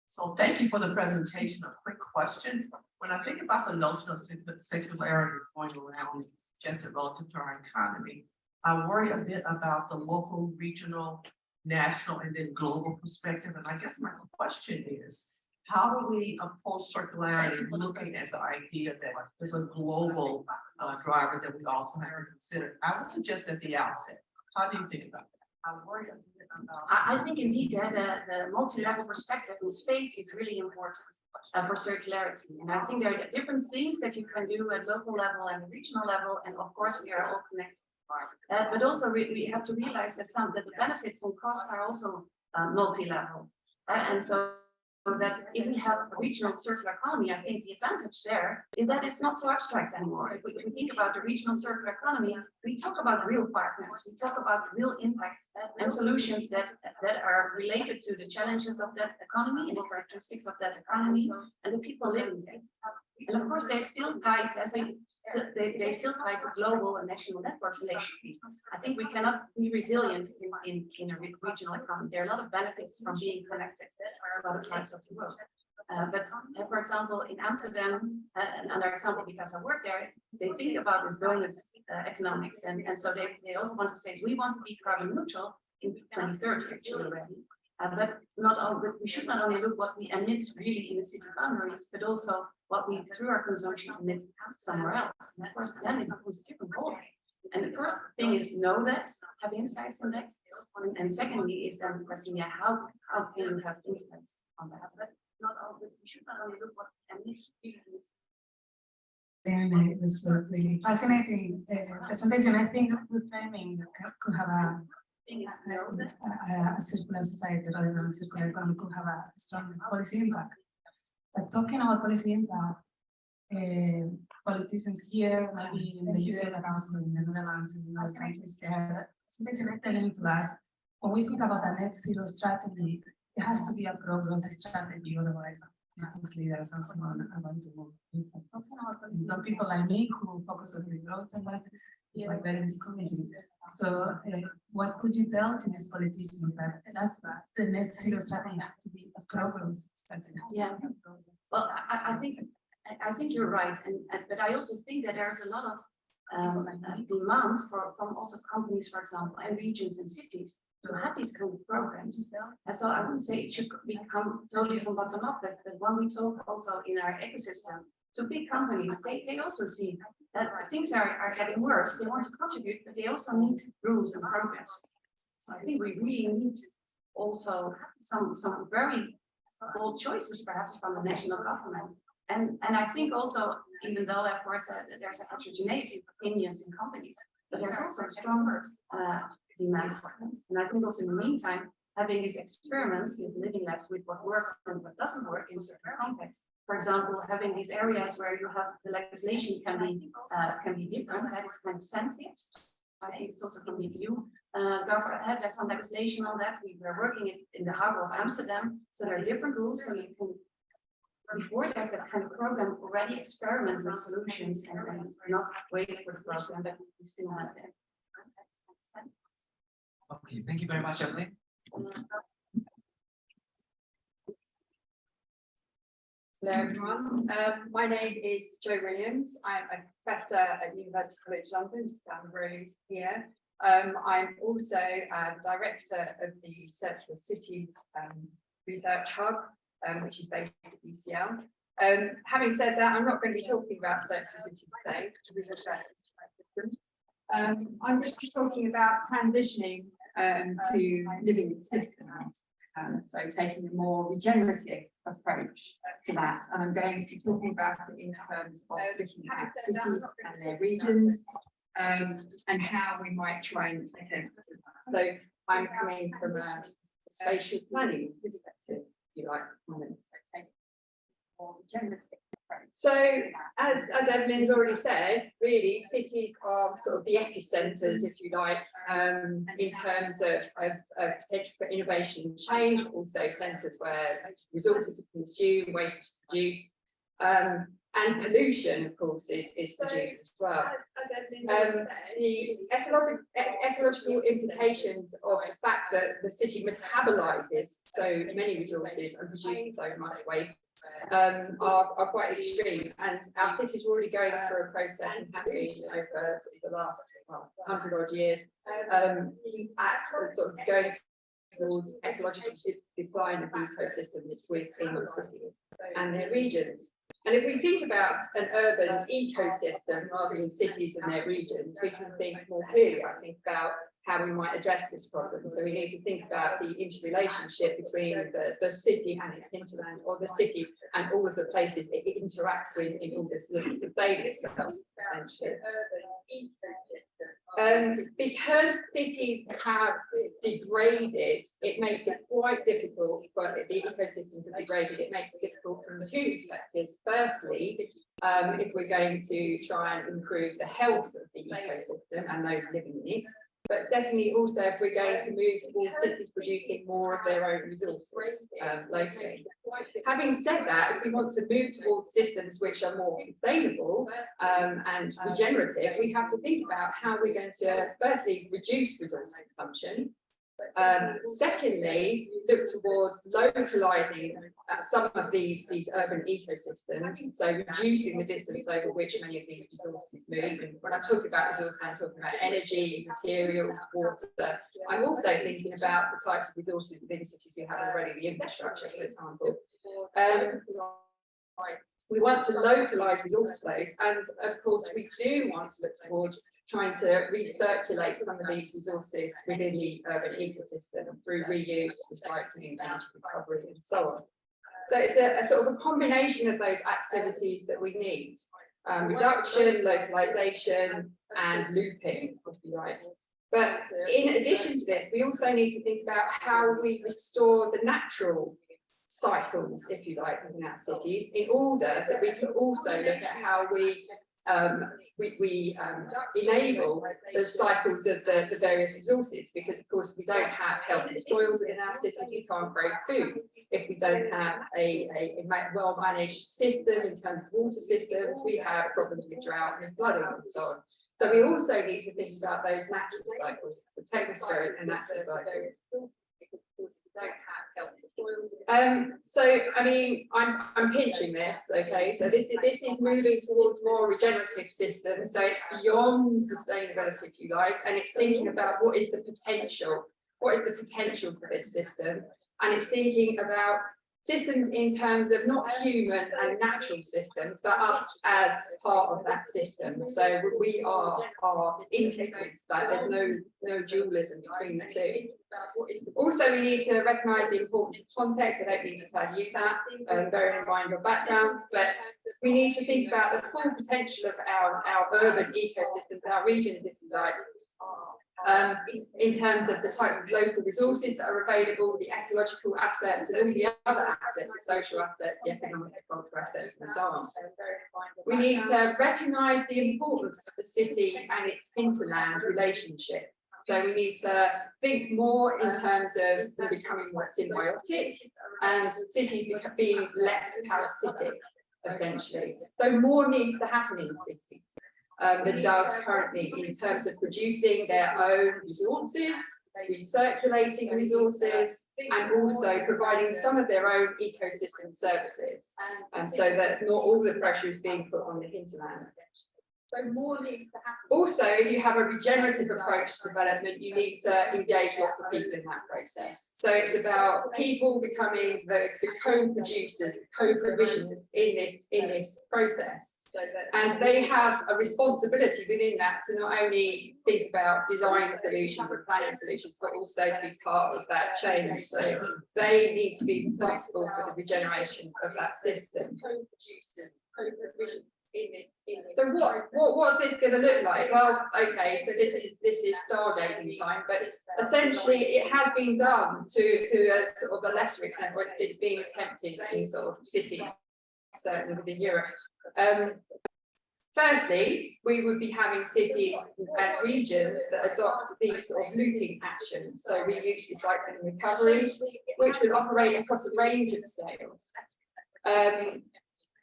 So thank you for the presentation. A quick question. When I think about the notion of secularity going around just relative to our economy, I worry a bit about the local, regional, national, and then global perspective. And I guess my question is, how do we approach circularity looking at the idea that there's a global driver that we also have to consider? I would suggest at the outset. How do you think about that? I think indeed that the multi-level perspective in space is really important for circularity. And I think there are different things that you can do at local level and regional level. And of course, we are all connected. But also we have to realize that the benefits and costs are also multi-level. And so that if we have a regional circular economy, I think the advantage there is that it's not so abstract anymore. If we think about the regional circular economy, we talk about real partners, we talk about real impact and solutions that are related to the challenges of that economy and the characteristics of that economy and the people living there. And of course, they're still tied, they still tied to global and national networks, and they should be. I think we cannot be resilient in a regional economy. There are a lot of benefits from being connected to other parts of the world. But for example, in Amsterdam, another example because I work there, they think about this donut economics, and so they also want to say we want to be carbon neutral in 2030 actually already. But we should not only look what we emit really in the city boundaries, but also what we through our consumption emit somewhere else. And of course, then it becomes a different goal. And the first thing is know that, have insights on that, and secondly is then the question, yeah, how can you have influence on that? But we should not only look what we emit really in the city. And it was a really fascinating presentation. I think reframing could have a circular society rather than a circular economy could have a strong policy impact. But talking about policy impact, politicians here, maybe in the UK, but also in the Netherlands and in other countries, sometimes they're telling to us, when we think about a net zero strategy, it has to be a progress strategy, otherwise business leaders and so on are going to move. Talking about policy, not people like me who focus on the growth and that is like very discouraging. So what could you tell to these politicians that the net zero strategy has to be a progress strategy? Yeah. Well, I think you're right, but I also think that there's a lot of demands from also companies, for example, and regions and cities to have these kind of programs. And so I wouldn't say it should become totally from bottom up, but when we talk also in our ecosystem to big companies, they also see that things are getting worse. They want to contribute, but they also need rules and programs. So I think we really need also some very bold choices, perhaps from the national government. And I think also, even though of course there's a heterogeneity of opinions in companies, but there's also a stronger demand for it. And I think also in the meantime, having these experiments, these living labs with what works and what doesn't work in certain contexts. For example, having these areas where you have the legislation can be different, that is kind of sentence. I think it's also from the EU. There's some legislation on that. We were working in the harbor of Amsterdam, so there are different rules. So you can, before there's that kind of program, already experiment with solutions and not wait for the program, but we still have that. Okay, thank you very much, Eveline. Hello everyone, my name is Jo Williams. I'm a professor at University College London, just down the road here. I'm also director of the Circular Cities Research Hub, which is based at UCL. Having said that, I'm not going to be talking about circular cities today, because I'm just talking about transitioning to living in systems. So taking a more regenerative approach to that, and I'm going to be talking about it in terms of looking at cities and their regions, and how we might try and attempt to do that. So I'm coming from a spatial planning perspective, if you like, so taking a more regenerative approach. So as Evelyne's already said, really cities are sort of the epicenters, if you like, in terms of potential for innovation and change, but also centres where resources are consumed, waste is produced, and pollution, of course, is produced as well. The ecological implications of the fact that the city metabolizes so many resources and produces so much waste are quite extreme, and our cities are already going through a process and have been over sort of the last 100 odd years at sort of going towards ecological decline of ecosystems within the cities and their regions. And if we think about an urban ecosystem rather than cities and their regions, we can think more clearly, I think, about how we might address this problem. So we need to think about the interrelationship between the city and its hinterland, or the city and all of the places it interacts with in order to sustain itself, essentially. Because cities have degraded, it makes it quite difficult for the ecosystems have degraded. It makes it difficult from two perspectives. Firstly, if we're going to try and improve the health of the ecosystem and those living in it. But secondly, also, if we're going to move towards cities producing more of their own resources locally. Having said that, if we want to move towards systems which are more sustainable and regenerative, we have to think about how we're going to firstly reduce resource consumption. Secondly, look towards localizing some of these urban ecosystems, so reducing the distance over which many of these resources move. And when I talk about resources, I'm talking about energy, materials, water. I'm also thinking about the types of resources within cities you have already, the infrastructure, for example. We want to localize resource flows, and of course we do want to look towards trying to recirculate some of these resources within the urban ecosystem through reuse, recycling, energy recovery, and so on. So it's a sort of a combination of those activities that we need: reduction, localization, and looping, if you like. But in addition to this, we also need to think about how we restore the natural cycles, if you like, within our cities, in order that we can also look at how we enable the cycles of the various resources, because of course we don't have healthy soils in our cities, we can't grow food if we don't have a well-managed system in terms of water systems. We have problems with drought and flooding and so on. So we also need to think about those natural cycles, the technospheric and natural cycles. So I mean, I'm pinching this, okay? So this is moving towards more regenerative systems. So it's beyond sustainability, if you like, and it's thinking about what is the potential for this system, and it's thinking about systems in terms of not human and natural systems, but us as part of that system. So we are integrated to that. There's no dualism between the two. Also, we need to recognise the importance of context. I don't need to tell you that, bearing in mind your backgrounds, but we need to think about the full potential of our urban ecosystems, our regions, if you like. In terms of the type of local resources that are available, the ecological assets, and all the other assets, the social assets, the economic and cultural assets, and so on. We need to recognise the importance of the city and its hinterland relationship. So we need to think more in terms of becoming more symbiotic and cities being less parasitic, essentially. So more needs to happen in cities than does currently in terms of producing their own resources, recirculating resources, and also providing some of their own ecosystem services, so that not all the pressure is being put on the hinterlands. So more needs to happen. Also, if you have a regenerative approach to development, you need to engage lots of people in that process. So it's about people becoming the co-producers, co-provisioners in this process. And they have a responsibility within that to not only think about design solutions and planning solutions, but also to be part of that change. So they need to be responsible for the regeneration of that system. Co-producers, co-provisioners. So what's this going to look like? Well, okay, so this is stargazing time, but essentially it has been done to a sort of a lesser extent, or it's being attempted in sort of cities, certainly within Europe. Firstly, we would be having cities and regions that adopt these sort of looping actions, so reuse, recycling, and recovery, which would operate across a range of scales.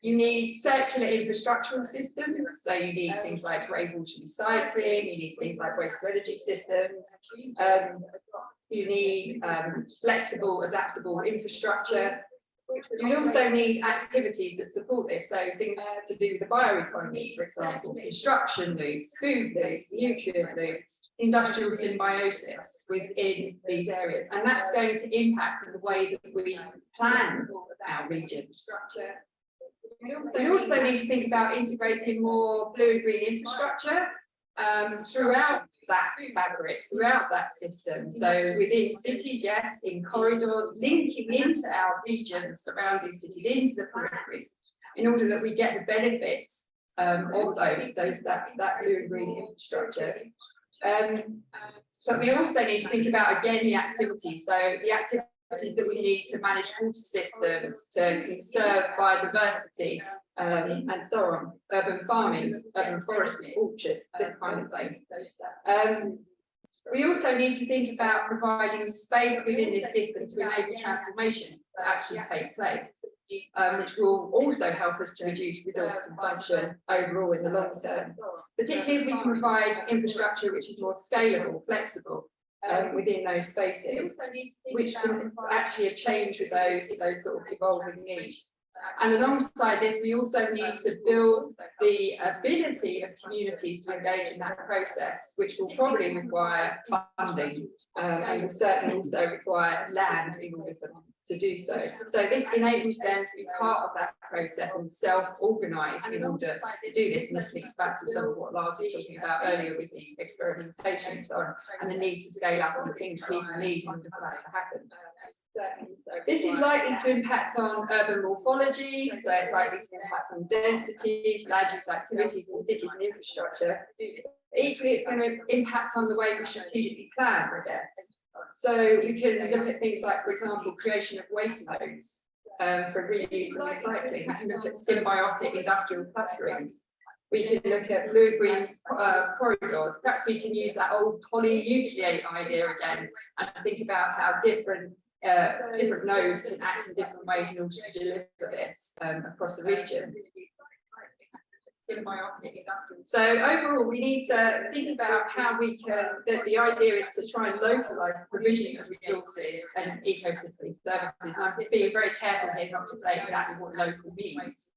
You need circular infrastructural systems, so you need things like grey-water recycling, you need things like waste-to-energy systems, you need flexible, adaptable infrastructure. You also need activities that support this, so things to do with the bioeconomy, for example, construction loops, food loops, nutrient loops, industrial symbiosis within these areas, and that's going to impact on the way that we plan our region structure. We also need to think about integrating more blue and green infrastructure throughout that fabric, throughout that system. So within cities, yes, in corridors, linking into our regions, surrounding cities, into the peripheries, in order that we get the benefits of that blue and green infrastructure. But we also need to think about, again, the activities. So the activities that we need to manage water systems, to conserve biodiversity, and so on, urban farming, urban forestry, orchards, this kind of thing. We also need to think about providing space within this system to enable transformation to actually take place, which will also help us to reduce resource consumption overall in the long term, particularly if we can provide infrastructure which is more scalable, flexible within those spaces, which can actually change with those sort of evolving needs. And alongside this, we also need to build the ability of communities to engage in that process, which will probably require funding and will certainly also require land in order for them to do so. So this enables them to be part of that process and self-organise in order to do this. And this links back to some of what Lars was talking about earlier with the experimentation and so on, and the need to scale up and the things people need in order for that to happen. This is likely to impact on urban morphology, so it's likely to impact on densities, land use activities in cities and infrastructure. Equally, it's going to impact on the way we strategically plan, I guess. So you can look at things like, for example, creation of waste nodes for reuse and recycling. We can look at symbiotic industrial clusterings. We can look at blue-green corridors. Perhaps we can use that old polynucleate idea again and think about how different nodes can act in different ways in order to deliver this across the region. So overall, we need to think about how we can, the idea is to try and localise the provisioning of resources and ecosystem services. And I'm being very careful here not to say exactly what local means,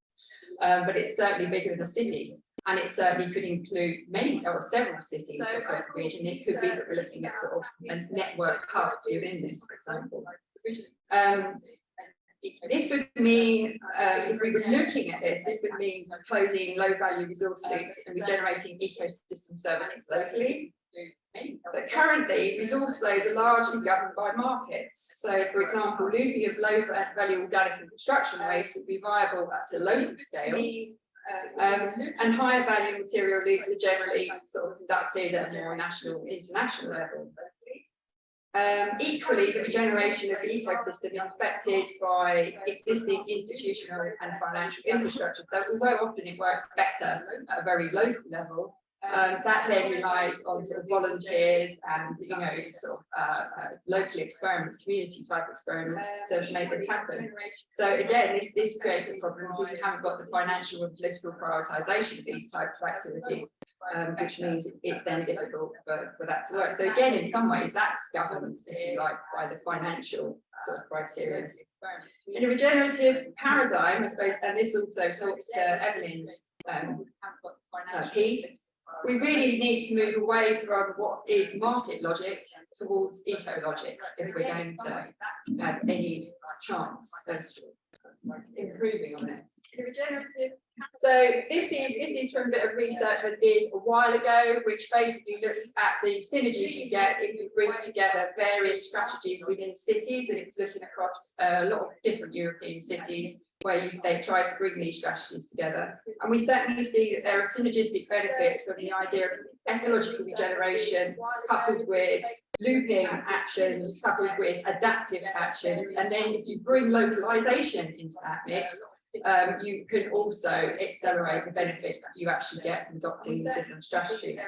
but it's certainly bigger than a city. And it certainly could include many or several cities across the region. It could be that we're looking at sort of a network hubs within this, for example. This would mean, if we were looking at this would mean closing low-value resource loops and regenerating ecosystem services locally. But currently, resource flows are largely governed by markets. So, for example, looping of low-value organic and construction waste would be viable at a local scale. And higher value material loops are generally sort of conducted at a more national, international level. Equally, the regeneration of the ecosystem is affected by existing institutional and financial infrastructure. So although often it works better at a very local level, that then relies on sort of volunteers and sort of local experiments, community type experiments to make it happen. So again, this creates a problem if you haven't got the financial and political prioritisation of these types of activities, which means it's then difficult for that to work. So again, in some ways, that's governed, if you like, by the financial sort of criteria. In a regenerative paradigm, I suppose, and this also talks to Eveline's piece, we really need to move away from what is market logic towards eco logic if we're going to have any chance of improving on this. So this is from a bit of research I did a while ago, which basically looks at the synergies you get if you bring together various strategies within cities, and it's looking across a lot of different European cities where they try to bring these strategies together. And we certainly see that there are synergistic benefits from the idea of ecological regeneration coupled with looping actions, coupled with adaptive actions. And then if you bring localization into that mix, you can also accelerate the benefits that you actually get from adopting these different strategies.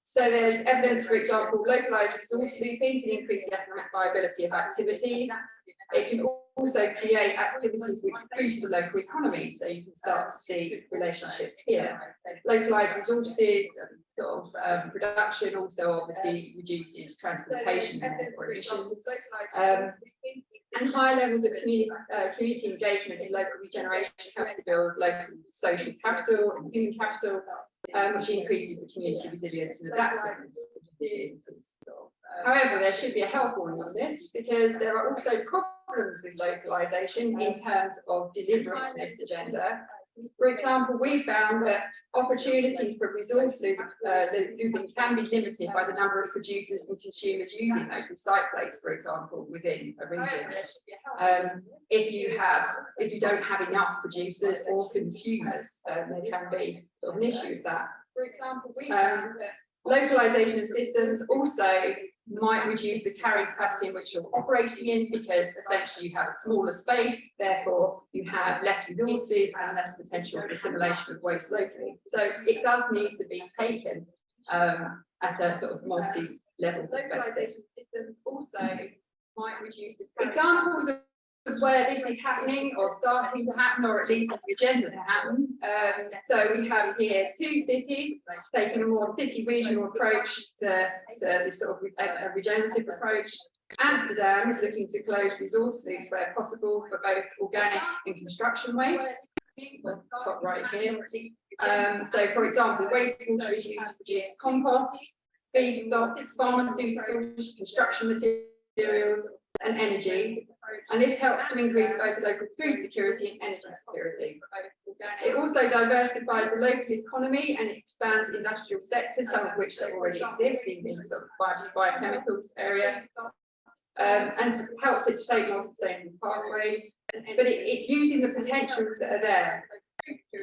So there's evidence, for example, localized resource looping can increase the economic viability of activities. It can also create activities which boost the local economy, so you can start to see relationships here. Localized resources, sort of production also obviously reduces transportation and therefore emissions. And high levels of community engagement in local regeneration helps to build local social capital and human capital, which increases the community resilience and adaptability. However, there should be a health warning on this because there are also problems with localization in terms of delivering this agenda. For example, we found that opportunities for resource looping can be limited by the number of producers and consumers using those recyclates, for example, within a region. If you don't have enough producers or consumers, there can be an issue with that. For example, localization of systems also might reduce the carrying capacity in which you're operating in, because essentially you have a smaller space, therefore you have less resources and less potential for assimilation of waste locally. So it does need to be taken at a sort of multi-level perspective. Systems also might reduce the examples of where this is happening or starting to happen, or at least on the agenda to happen. So we have here two cities taking a more city regional approach to this sort of a regenerative approach. Amsterdam is looking to close resource loops where possible for both organic and construction waste. Top right here. So for example, wastewater is used to produce compost, feedstock, pharmaceuticals, construction materials and energy, and this helps to increase both local food security and energy security. It also diversifies the local economy and expands industrial sectors, some of which they already exist in sort of biochemicals area, and helps it shape more sustainable pathways. But it's using the potentials that are there.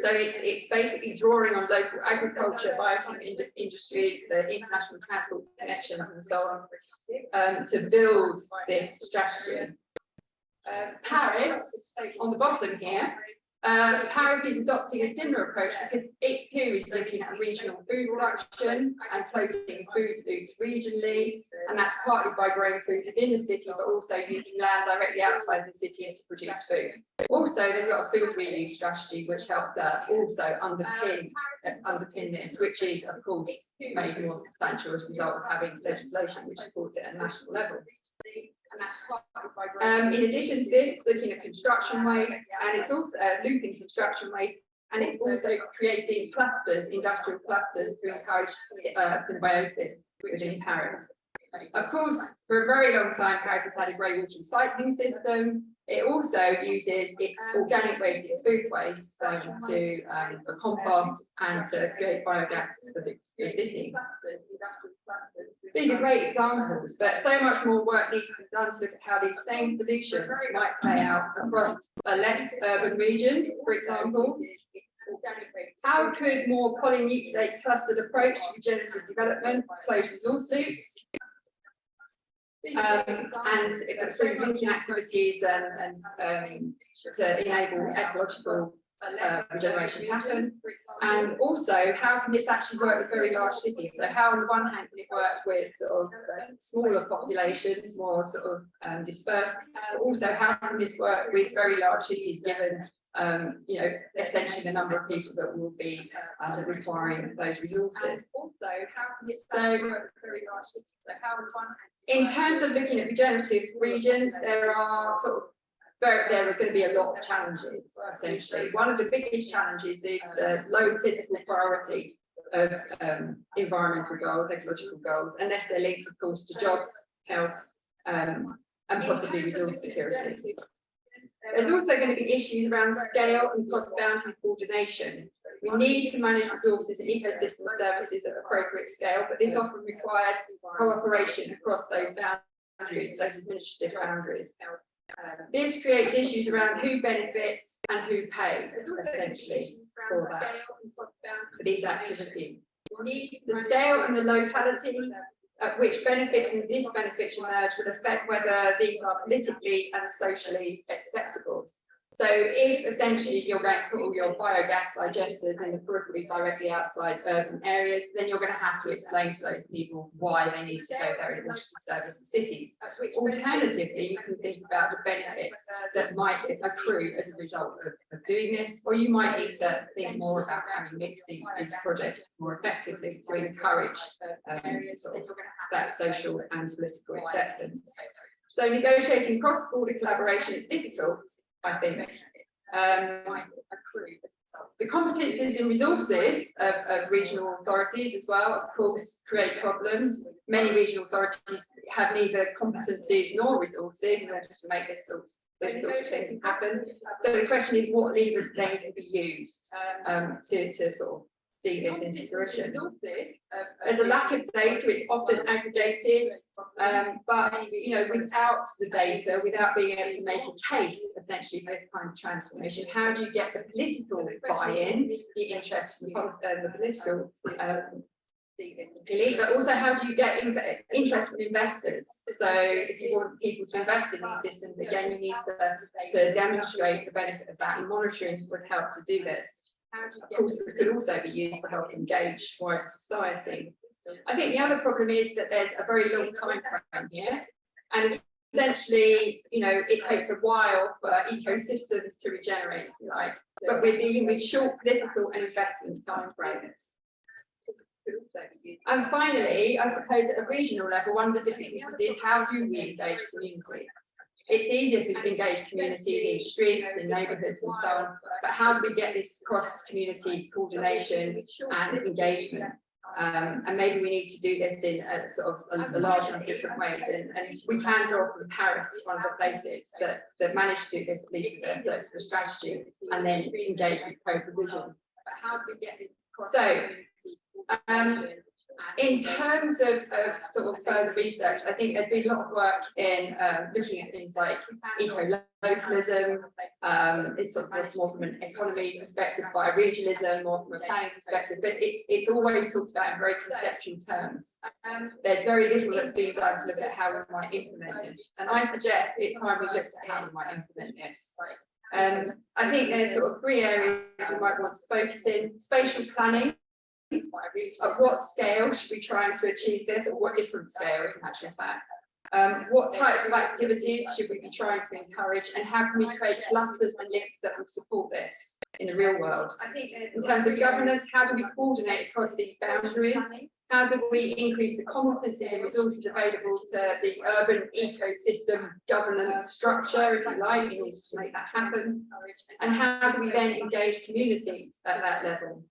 So it's basically drawing on local agriculture, biochemical industries, the international transport connections and so on, to build this strategy. Paris, on the bottom here, Paris is adopting a similar approach because it too is looking at regional food production and closing food loops regionally, and that's partly by growing food within the city, but also using land directly outside the city to produce food. Also, they've got a food reuse strategy which helps to also underpin this, which is of course made more substantial as a result of having legislation which supports it at a national level. In addition to this, it's looking at construction waste, and it's also looping construction waste, and it's also creating clusters, industrial clusters, to encourage symbiosis within Paris. Of course, for a very long time, Paris has had a grey water recycling system. It also uses its organic waste, its food waste, for compost and to create biogas for the city. These are great examples, but so much more work needs to be done to look at how these same solutions might play out across a less urban region, for example. How could more polynucleate clustered approach to regenerative development close resource loops? And through linking activities and to enable ecological regeneration to happen. And also, how can this actually work with very large cities? So how on the one hand can it work with sort of smaller populations, more sort of dispersed, but also how can this work with very large cities, given you know, essentially the number of people that will be requiring those resources. Also, how can this work with very large cities? So how on one hand, in terms of looking at regenerative regions, there are going to be a lot of challenges, essentially. One of the biggest challenges is the low political priority of environmental goals, ecological goals, unless they're linked, of course, to jobs, health, and possibly resource security. There's also going to be issues around scale and cross-boundary coordination. We need to manage resources and ecosystem services at appropriate scale, but this often requires cooperation across those boundaries, those administrative boundaries. This creates issues around who benefits and who pays, essentially, for that, for these activities. The scale and the locality at which benefits and disbenefits emerge will affect whether these are politically and socially acceptable. So if essentially you're going to put all your biogas digesters in the periphery directly outside urban areas, then you're going to have to explain to those people why they need to go there in order to service the cities. Alternatively, you can think about the benefits that might accrue as a result of doing this, or you might need to think more about how you mix these projects more effectively to encourage that social and political acceptance. So negotiating cross-border collaboration is difficult, I think. The competencies and resources of regional authorities as well, of course, create problems. Many regional authorities have neither competencies nor resources in order to make this sort of thing happen. So the question is, what levers then can be used to sort of see this into fruition. There's a lack of data, it's often aggregated, but you know, without the data, without being able to make a case essentially for this kind of transformation, how do you get the political buy-in, the interest from the political elite, but also how do you get interest from investors? So if you want people to invest in these systems, again, you need to demonstrate the benefit of that, and monitoring would help to do this. Of course, it could also be used to help engage wider society. I think the other problem is that there's a very long time frame here, and essentially, you know, it takes a while for ecosystems to regenerate, if you like, but we're dealing with short political and investment time frames. And finally, I suppose at a regional level, one of the difficulties is how do we engage communities? It's easier to engage communities in streets, in neighbourhoods and so on, but how do we get this cross-community coordination and engagement? And maybe we need to do this in a sort of a large and different ways, and we can draw from Paris as one of the places that managed to do this, at least the strategy, and then engage with co-provision. But how do we get this cross-community? In terms of sort of further research, I think there's been a lot of work in looking at things like eco-localism, it's sort of more from an economy perspective, bioregionalism, more from a planning perspective, but it's always talked about in very conceptual terms. There's very little that's been done to look at how we might implement this, and I suggest it's time we looked at how we might implement this. I think there's sort of 3 areas we might want to focus in: spatial planning. At what scale should we try to achieve this, or what different scales in actual fact? What types of activities should we be trying to encourage, and how can we create clusters and links that will support this in the real world? I think in terms of governance, how do we coordinate across these boundaries? How do we increase the competencies and resources available to the urban ecosystem governance structure, if you like, in order to make that happen? And how do we then engage communities at that level?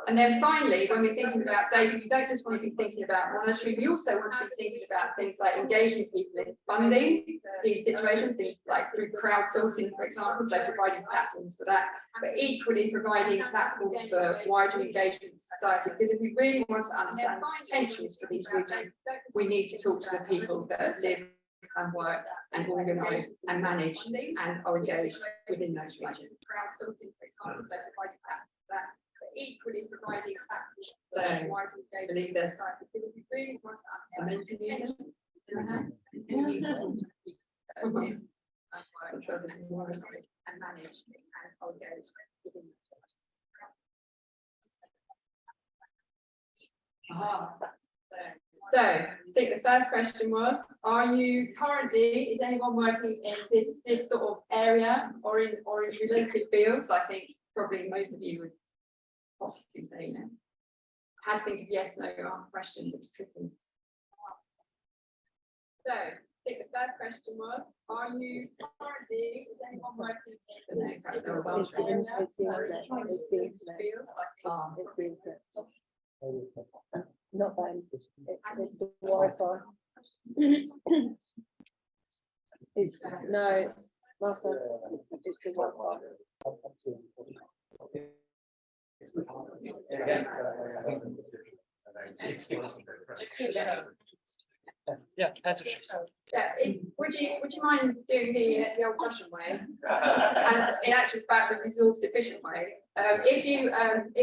And then finally, when we're thinking about data, we don't just want to be thinking about monitoring, we also want to be thinking about things like engaging people in funding these situations, things like through crowdsourcing, for example, so providing platforms for that, but equally providing platforms for wider engagement with society, because if we really want to understand the potentials for these regions, we need to talk to the people that live and work and organise and manage and are engaged within those regions. Crowdsourcing, for example, so providing platforms for that, equally providing factors that why we believe there's scientific, because we really want to understand and manage and engage within so I think the first question was, are you currently, is anyone working in this sort of area or in related fields? I think probably most of you would possibly say no. How to think of yes, no questions, it's tricky. So I think the first question was, are you currently, is anyone working in this Not bad. It's the Wi-Fi. It's Martha. It's the Wi-Fi. Yeah, that's would you mind doing the old-fashioned way, and in actual fact the resource efficient way? If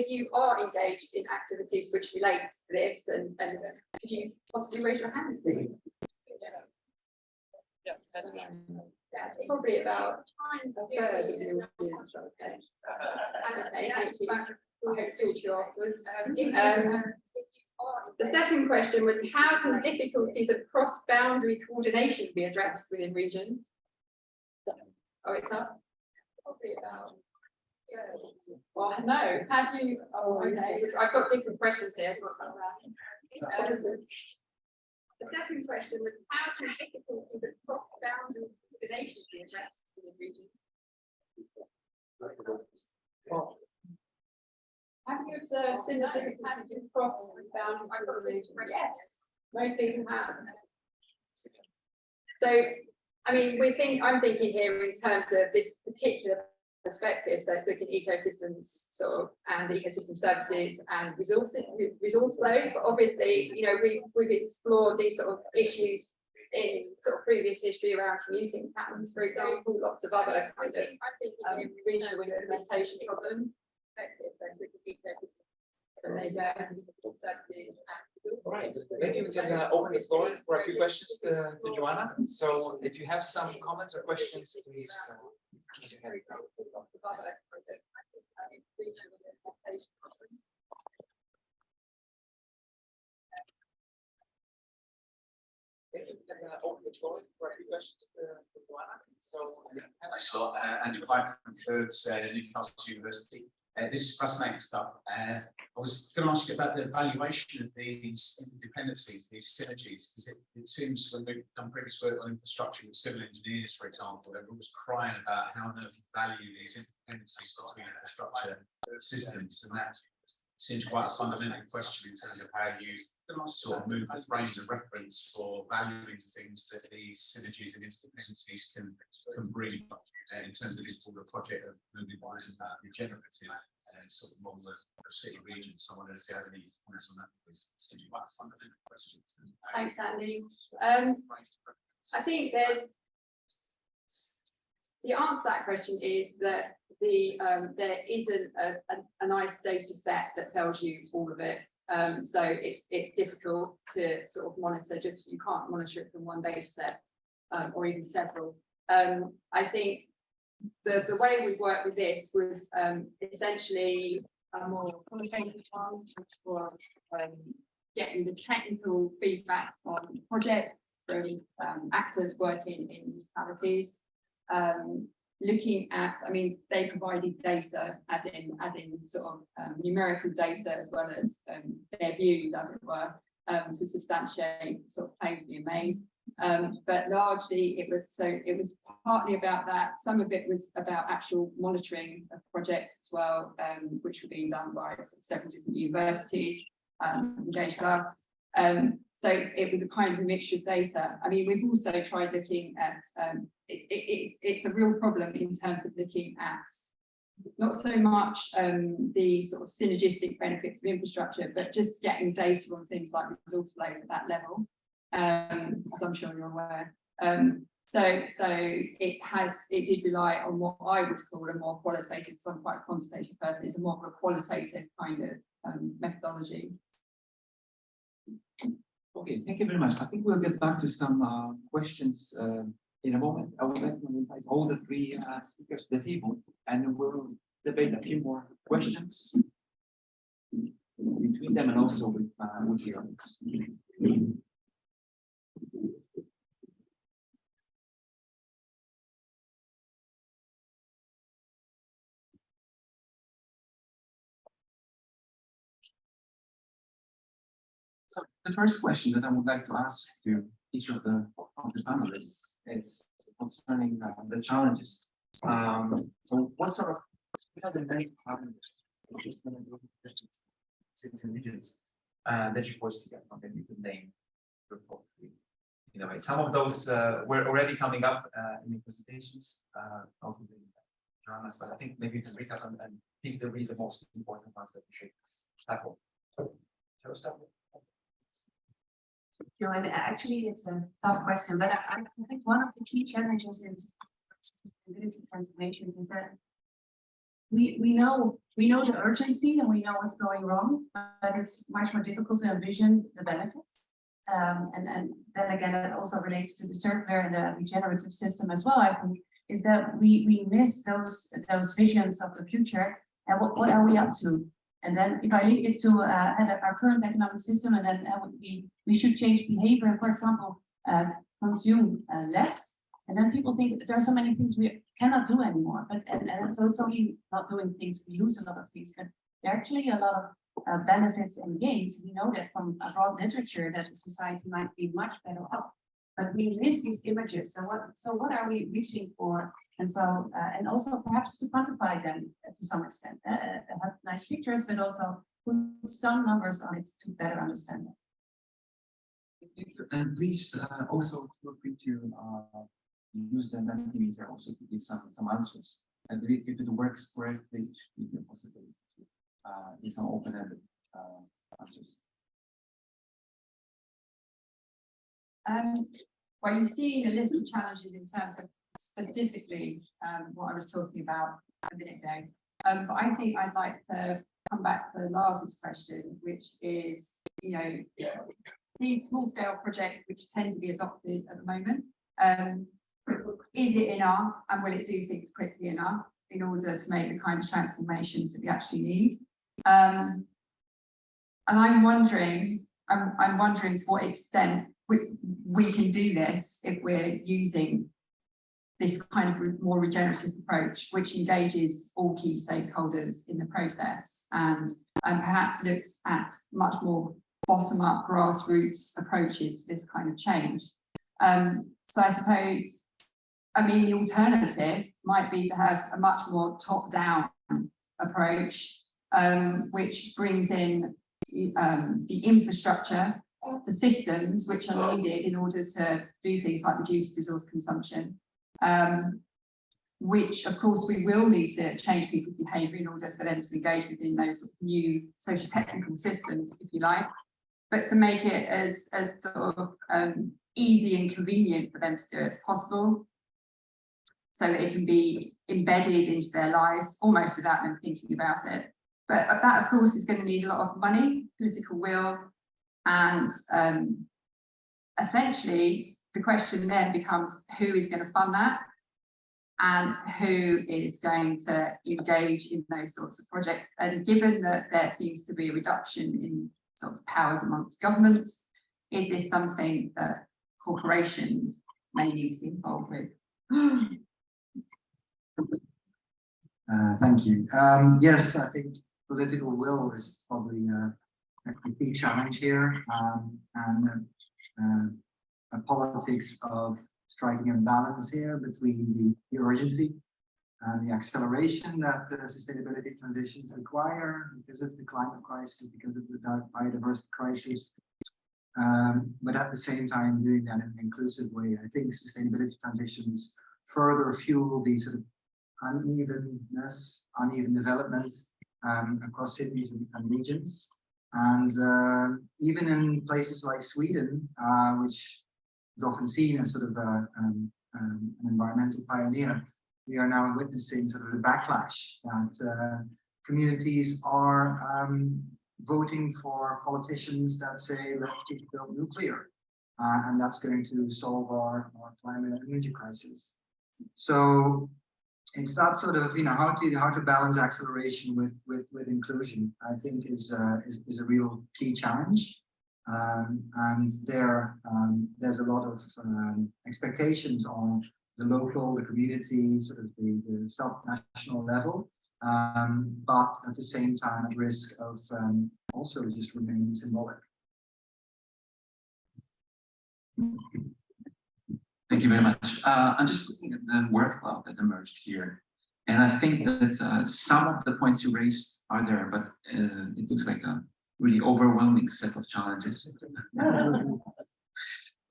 you are engaged in activities which relate to this, and could you possibly raise your hand, please? Yeah, that's That's probably about a third of the audience. Okay. Okay, thank you. We'll talk to you afterwards. The second question was, how can difficulties of cross-boundary coordination be addressed within regions? Oh, it's up. Probably about. Well, no. Have you? Oh, okay. I've got different questions here. So the second question was, how can difficulties of cross-boundary coordination be addressed within regions? Have you observed similar difficulties in cross-boundary coordination? Yes, most people have. So, I mean, I'm thinking here in terms of this particular perspective. So it's looking at ecosystems sort of and ecosystem services and resource flows. But obviously, you know, we've explored these sort of issues in sort of previous history around commuting patterns, for example, lots of other kind of regional implementation problems. All right, maybe we can open the floor for a few questions to Joanna. So if you have some comments or questions, please. Open the floor for a few questions to Joanna. So Andrew White from Kurds, Newcastle University. This is fascinating stuff. I was going to ask you about the evaluation of these interdependencies, these synergies, because it seems when we've done previous work on infrastructure with civil engineers, for example, they're always crying about how on earth you value these interdependencies between infrastructure systems, and that seems quite a fundamental question in terms of how you sort of move the frames of reference for valuing things that these synergies and interdependencies can bring in terms of this broader project of moving wise and regenerative sort of along the city regions. So I wonder if you have any comments on that, please. It seems quite a fundamental question. Thanks, Andy. I think the answer to that question is that there isn't a nice data set that tells you all of it. So it's difficult to sort of monitor, just you can't monitor it from one data set or even several. I think the way we worked with this was essentially a more qualitative one for getting the technical feedback on the project from actors working in municipalities. Looking at, I mean, they provided data as in sort of numerical data as well as their views, as it were, to substantiate sort of claims being made. But largely it was partly about that. Some of it was about actual monitoring of projects as well, which were being done by sort of several different universities, engaged us. So it was a kind of a mixture of data. I mean, we've also tried looking at, it's a real problem in terms of looking at not so much the sort of synergistic benefits of infrastructure, but just getting data on things like resource flows at that level, as I'm sure you're aware. So it did rely on what I would call a more qualitative, because I'm quite a quantitative person, it's a more of a qualitative kind of methodology. Okay, thank you very much. I think we'll get back to some questions in a moment. I would like to invite all the three speakers to the table, and we'll debate a few more questions between them and also with the audience. So the first question that I would like to ask to each of the panelists is concerning the challenges. So what sort of, what are the main challenges citizen regions that you foresee? Maybe you could name your top three. You know, some of those were already coming up in the presentations, also the journalists, but I think maybe you can recap and think they'll be the most important ones that we should tackle. Shall we start with? Joanna, actually, it's a tough question, but I think one of the key challenges in sustainability transformation is that we know the urgency and we know what's going wrong, but it's much more difficult to envision the benefits. And then again, it also relates to the circular and the regenerative system as well. I think is that we miss those visions of the future and what are we up to? And then if I link it to our current economic system, and then we should change behavior, for example, consume less. And then people think that there are so many things we cannot do anymore. But and so it's only not doing things, we lose a lot of things, but there are actually a lot of benefits and gains. We know that from broad literature that the society might be much better off. But we miss these images. So what are we reaching for? And so and also perhaps to quantify them to some extent. Have nice pictures, but also put some numbers on it to better understand them. Thank you. And please also feel free to use the Mentimeter also to give some answers. I believe if it works correctly, it should be a possibility to do some open-ended answers. Well, you've seen a list of challenges in terms of specifically what I was talking about a minute ago. But I think I'd like to come back to Lars's question, which is, you know, these small-scale projects which tend to be adopted at the moment, is it enough, and will it do things quickly enough in order to make the kind of transformations that we actually need? And I'm wondering to what extent we can do this if we're using this kind of more regenerative approach, which engages all key stakeholders in the process and perhaps looks at much more bottom-up grassroots approaches to this kind of change. So I suppose, I mean, the alternative might be to have a much more top-down approach, which brings in the infrastructure, the systems which are needed in order to do things like reduce resource consumption, which of course we will need to change people's behaviour in order for them to engage within those sort of new social technical systems, if you like, but to make it as sort of easy and convenient for them to do it as possible, so that it can be embedded into their lives almost without them thinking about it. But that, of course, is going to need a lot of money, political will, and essentially the question then becomes who is going to fund that and who is going to engage in those sorts of projects. And given that there seems to be a reduction in sort of powers amongst governments, is this something that corporations may need to be involved with? Thank you. Yes, I think political will is probably a key challenge here, and a politics of striking a balance here between the urgency and the acceleration that sustainability transitions require because of the climate crisis, because of the biodiversity crisis, but at the same time doing that in an inclusive way. I think sustainability transitions further fuel the sort of uneven development across cities and regions. And even in places like Sweden, which is often seen as sort of an environmental pioneer, we are now witnessing sort of the backlash that communities are voting for politicians that say, let's keep building nuclear, and that's going to solve our climate and energy crisis. So it's that sort of, you know, how to balance acceleration with inclusion, I think is a real key challenge. And there's a lot of expectations on the local, the community, sort of the sub-national level, but at the same time at risk of also just remaining symbolic. Thank you very much. I'm just looking at the word cloud that emerged here. And I think that some of the points you raised are there, but it looks like a really overwhelming set of challenges.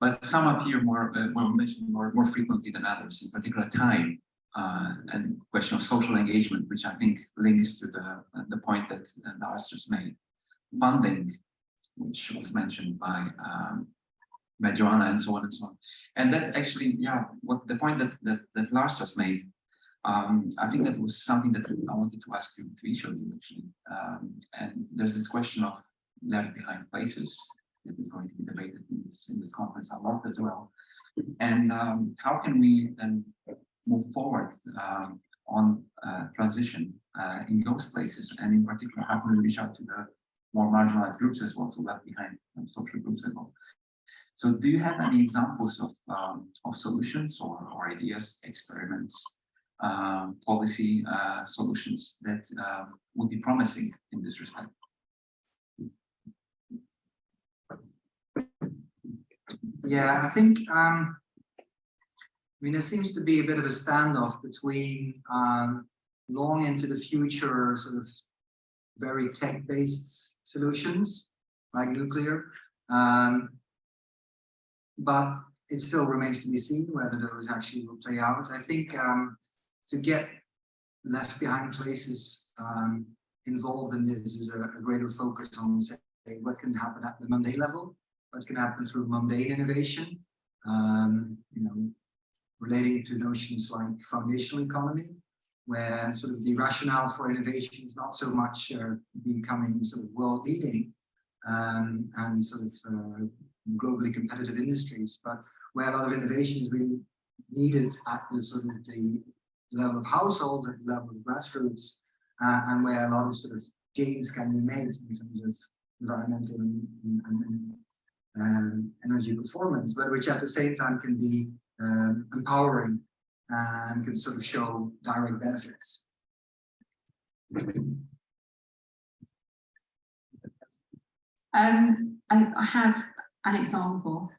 But some appear more frequently than others, in particular time and the question of social engagement, which I think links to the point that Lars just made. Funding, which was mentioned by Joanna and so on and so on. And that actually, yeah, what the point that Lars just made, I think that was something that I wanted to ask you to each of you actually. And there's this question of left behind places that is going to be debated in this conference a lot as well. And how can we then move forward on transition in those places, and in particular, how can we reach out to the more marginalized groups as well, so left behind social groups as well. So do you have any examples of solutions or ideas, experiments, policy solutions that would be promising in this respect? Yeah, I think, I mean, there seems to be a bit of a standoff between long into the future, sort of very tech-based solutions like nuclear, but it still remains to be seen whether those actually will play out. I think to get left behind places involved in this is a greater focus on, say, what can happen at the mundane level, what can happen through mundane innovation, relating to notions like foundational economy, where sort of the rationale for innovation is not so much becoming sort of world leading and sort of globally competitive industries, but where a lot of innovation is really needed at the sort of the level of households, at the level of grassroots, and where a lot of sort of gains can be made in terms of environmental and energy performance, but which at the same time can be empowering and can sort of show direct benefits. I have an example.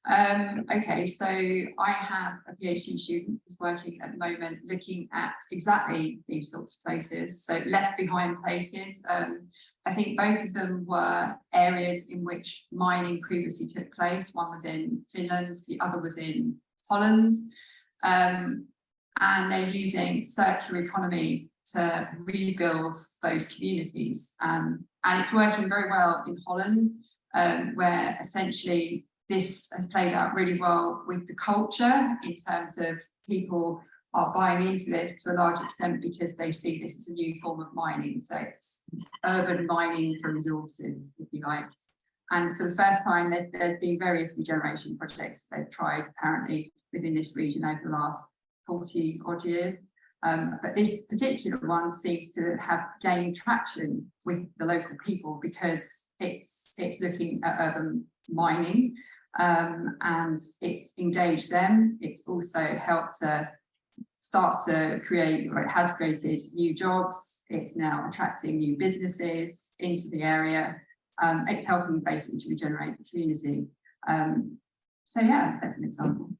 Okay, so I have a PhD student who's working at the moment looking at exactly these sorts of places, so left behind places. I think both of them were areas in which mining previously took place. One was in Finland, the other was in Holland, and they're using circular economy to rebuild those communities. And it's working very well in Holland, where essentially this has played out really well with the culture in terms of people are buying into this to a large extent because they see this as a new form of mining. So it's urban mining for resources, if you like. And for the first time, there's been various regeneration projects they've tried apparently within this region over the last 40 odd years. But this particular one seems to have gained traction with the local people because it's looking at urban mining and it's engaged them. It's also helped to start to create, or it has created new jobs. It's now attracting new businesses into the area. It's helping basically to regenerate the community. So yeah, that's an example.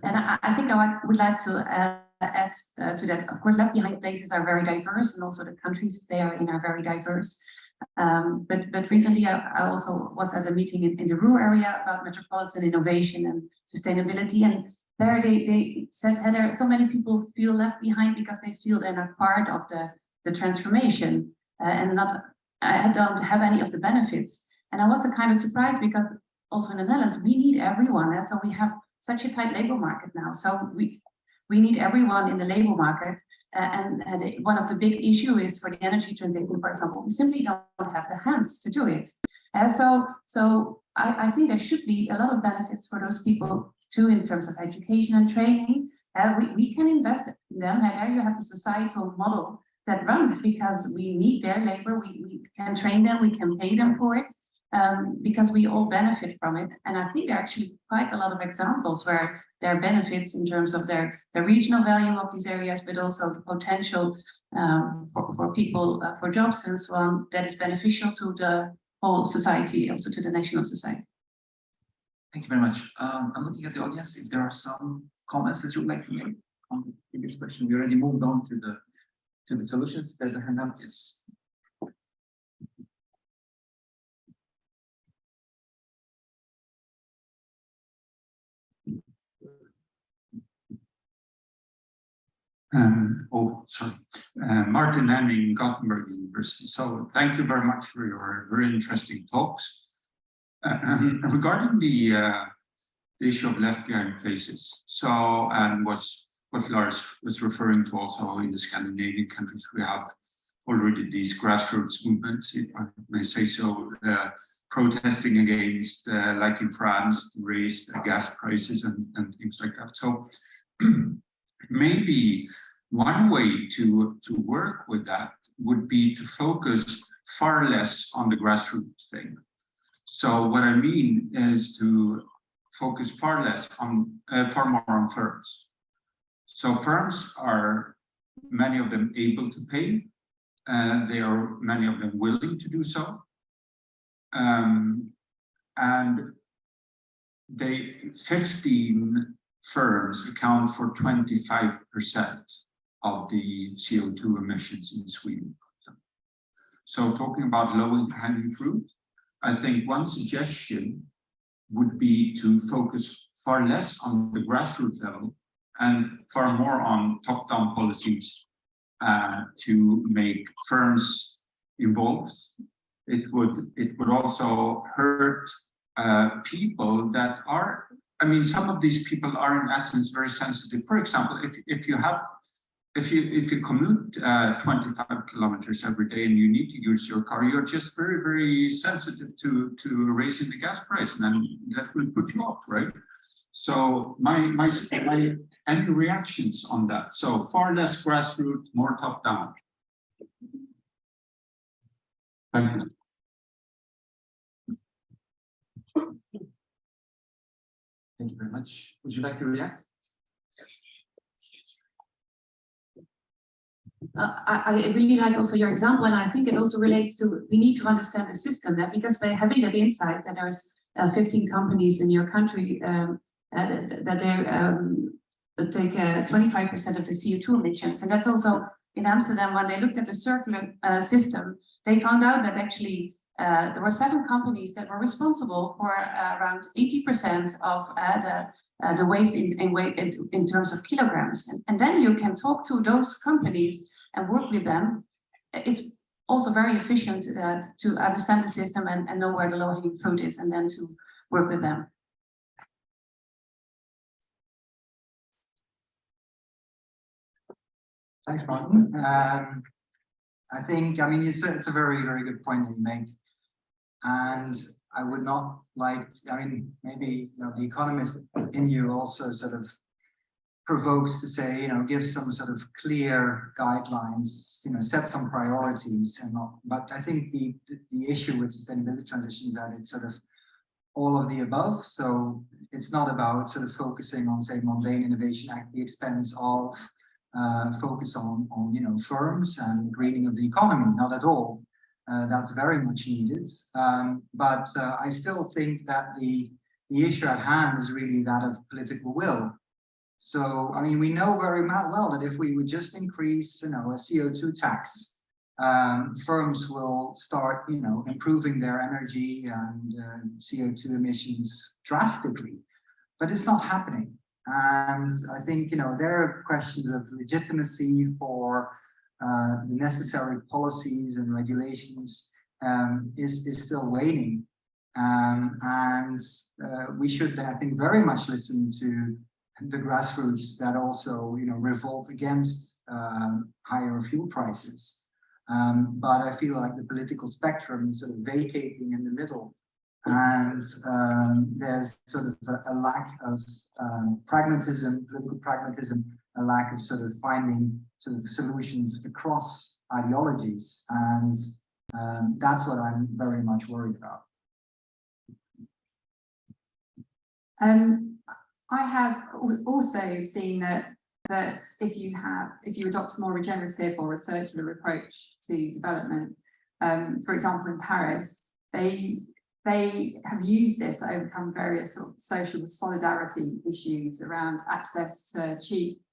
And I think I would like to add to that. Of course, left behind places are very diverse, and also the countries they are in are very diverse. But recently I also was at a meeting in the rural area about metropolitan innovation and sustainability, and there they said that there are so many people feel left behind because they feel they're not part of the transformation and I don't have any of the benefits. And I was kind of surprised because also in the Netherlands we need everyone, and so we have such a tight labor market now. So we need everyone in the labor market. And one of the big issues is for the energy transition, for example, we simply don't have the hands to do it. So I think there should be a lot of benefits for those people too in terms of education and training. We can invest in them, and there you have the societal model that runs because we need their labor, we can train them, we can pay them for it. Because we all benefit from it. And I think there are actually quite a lot of examples where there are benefits in terms of the regional value of these areas, but also the potential for people, for jobs and so on, that is beneficial to the whole society, also to the national society. Thank you very much. I'm looking at the audience. If there are some comments that you would like to make on this question, we already moved on to the solutions. There's a hand up, yes. Martin Henning, Gothenburg University. So thank you very much for your very interesting talks. Regarding the issue of left behind places, so and was what Lars was referring to also in the Scandinavian countries, we have already these grassroots movements, if I may say so, protesting against, like in France, raised gas prices and things like that. So maybe one way to work with that would be to focus far less on the grassroots thing. So what I mean is to focus far more on firms. So firms are, many of them, able to pay. They are, many of them, willing to do so. And 15 firms account for 25% of the CO2 emissions in Sweden. So talking about low-hanging fruit, I think one suggestion would be to focus far less on the grassroots level and far more on top-down policies to make firms involved. It would also hurt people that are, I mean, some of these people are in essence very sensitive. For example, if you commute 25 kilometers every day and you need to use your car, you're just very, very sensitive to raising the gas price, and then that will put you off, right? So any reactions on that? So far less grassroots, more top down. Thank you. Thank you very much. Would you like to react? I really like also your example, and I think it also relates to, we need to understand the system, because by having that insight that there's 15 companies in your country that they take 25% of the CO2 emissions, and that's also in Amsterdam. When they looked at the circular system, they found out that actually there were 7 companies that were responsible for around 80% of the waste in terms of kilograms, and then you can talk to those companies and work with them. It's also very efficient to understand the system and know where the low-hanging fruit is, and then to work with them. Thanks, Martin. I think, I mean, it's a very, very good point that you make. And I would not like, I mean, maybe, you know, the economist in you also sort of provokes to say, you know, give some sort of clear guidelines, you know, set some priorities and not, but I think the issue with sustainability transition is that it's sort of all of the above. So it's not about sort of focusing on, say, mundane innovation at the expense of focus on you know, firms and greening of the economy, not at all. That's very much needed. But I still think that the issue at hand is really that of political will. So, I mean, we know very well that if we would just increase, you know, a CO2 tax, firms will start, you know, improving their energy and CO2 emissions drastically, but it's not happening. And I think, you know, there are questions of legitimacy for the necessary policies and regulations is still waning. And we should, I think, very much listen to the grassroots that also, you know, revolt against higher fuel prices. But I feel like the political spectrum is sort of vacating in the middle. And there's sort of a lack of pragmatism, political pragmatism, a lack of sort of finding sort of solutions across ideologies. And that's what I'm very much worried about. I have also seen that if you adopt a more regenerative or a circular approach to development, for example, in Paris, they have used this to overcome various sort of social solidarity issues around access to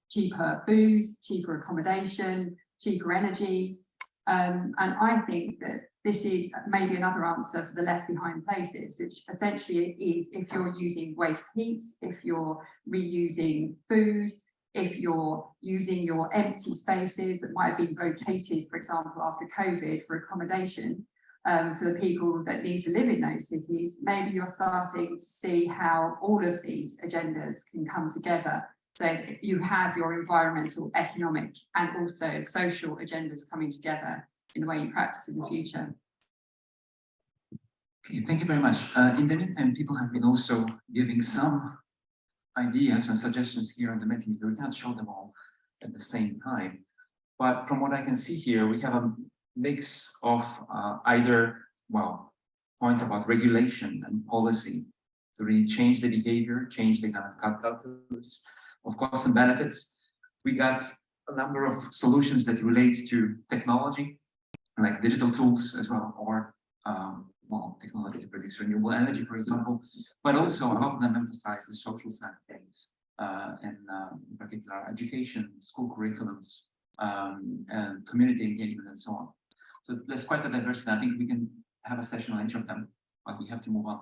cheaper food, cheaper accommodation, cheaper energy. And I think that this is maybe another answer for the left behind places, which essentially is if you're using waste heat, if you're reusing food, if you're using your empty spaces that might have been vacated, for example, after COVID for accommodation, for the people that need to live in those cities, maybe you're starting to see how all of these agendas can come together. So you have your environmental, economic, and also social agendas coming together in the way you practice in the future. Okay, thank you very much. In the meantime, people have been also giving some ideas and suggestions here in the meeting. We cannot show them all at the same time. But from what I can see here, we have a mix of either, well, points about regulation and policy to really change the behavior, change the kind of calculus of costs and benefits. We got a number of solutions that relate to technology, like digital tools as well, or well, technology to produce renewable energy, for example, but also a lot of them emphasize the social side of things, and in particular education, school curriculums, and community engagement and so on. So there's quite a diversity. I think we can have a session on each of them, but we have to move on.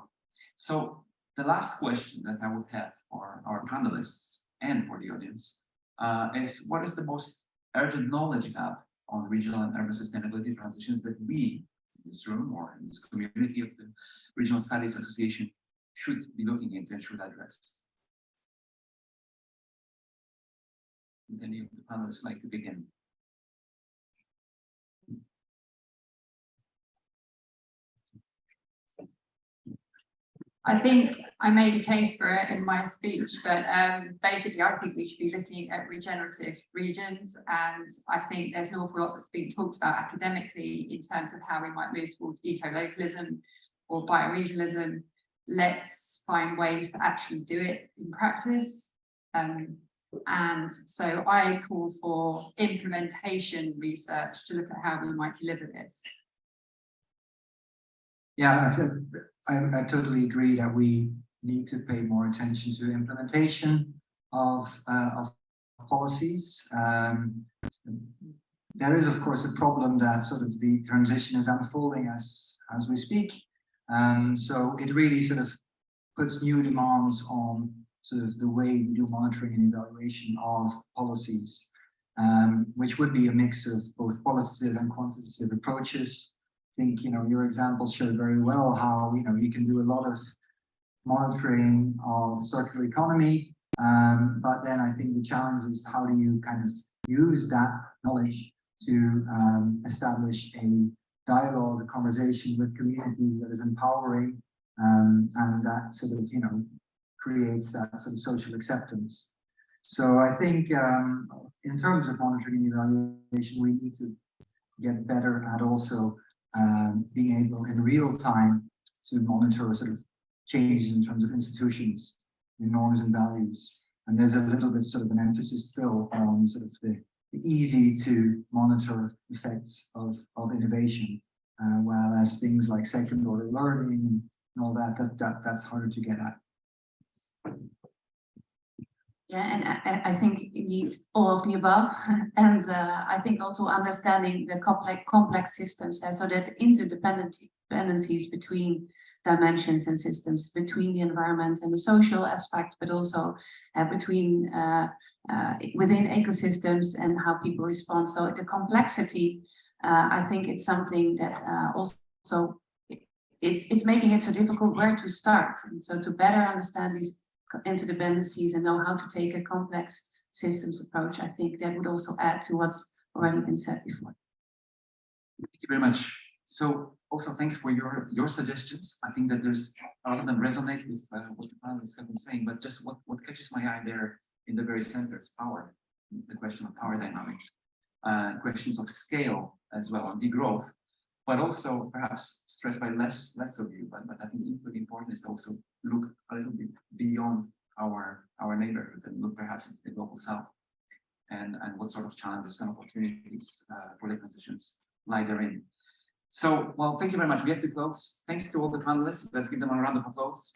So the last question that I would have for our panelists and for the audience, is what is the most urgent knowledge gap on regional and urban sustainability transitions that we in this room or in this community of the Regional Studies Association should be looking into and should address? Would any of the panelists like to begin? I think I made a case for it in my speech, but basically I think we should be looking at regenerative regions, and I think there's an awful lot that's been talked about academically in terms of how we might move towards eco-localism or bioregionalism. Let's find ways to actually do it in practice. And so I call for implementation research to look at how we might deliver this. Yeah, I totally agree that we need to pay more attention to implementation of policies. There is, of course, a problem that sort of the transition is unfolding as we speak. So it really sort of puts new demands on sort of the way we do monitoring and evaluation of policies, which would be a mix of both qualitative and quantitative approaches. I think, you know, your example showed very well how, you know, you can do a lot of monitoring of circular economy, but then I think the challenge is how do you kind of use that knowledge to establish a dialogue, a conversation with communities that is empowering, and that sort of, you know, creates that sort of social acceptance. So I think in terms of monitoring and evaluation, we need to get better at also being able in real time to monitor sort of changes in terms of institutions, norms and values. And there's a little bit sort of an emphasis still on sort of the easy to monitor effects of innovation, while as things like second order learning and all that's harder to get at. Yeah, and I think indeed all of the above, and I think also understanding the complex systems, so that interdependencies between dimensions and systems, between the environment and the social aspect, but also between within ecosystems and how people respond. So the complexity, I think it's something that also it's making it so difficult where to start, and so to better understand these interdependencies and know how to take a complex systems approach, I think that would also add to what's already been said before. Thank you very much. So also thanks for your suggestions. I think that there's a lot of them resonate with what the panelists have been saying, but just what catches my eye there in the very center is power, the question of power dynamics, questions of scale as well, of degrowth, but also perhaps stressed by less of you, but I think equally important is to also look a little bit beyond our neighborhoods and look perhaps into the global south and what sort of challenges and opportunities for the transitions lie therein. So, well, thank you very much. We have to close. Thanks to all the panelists. Let's give them a round of applause.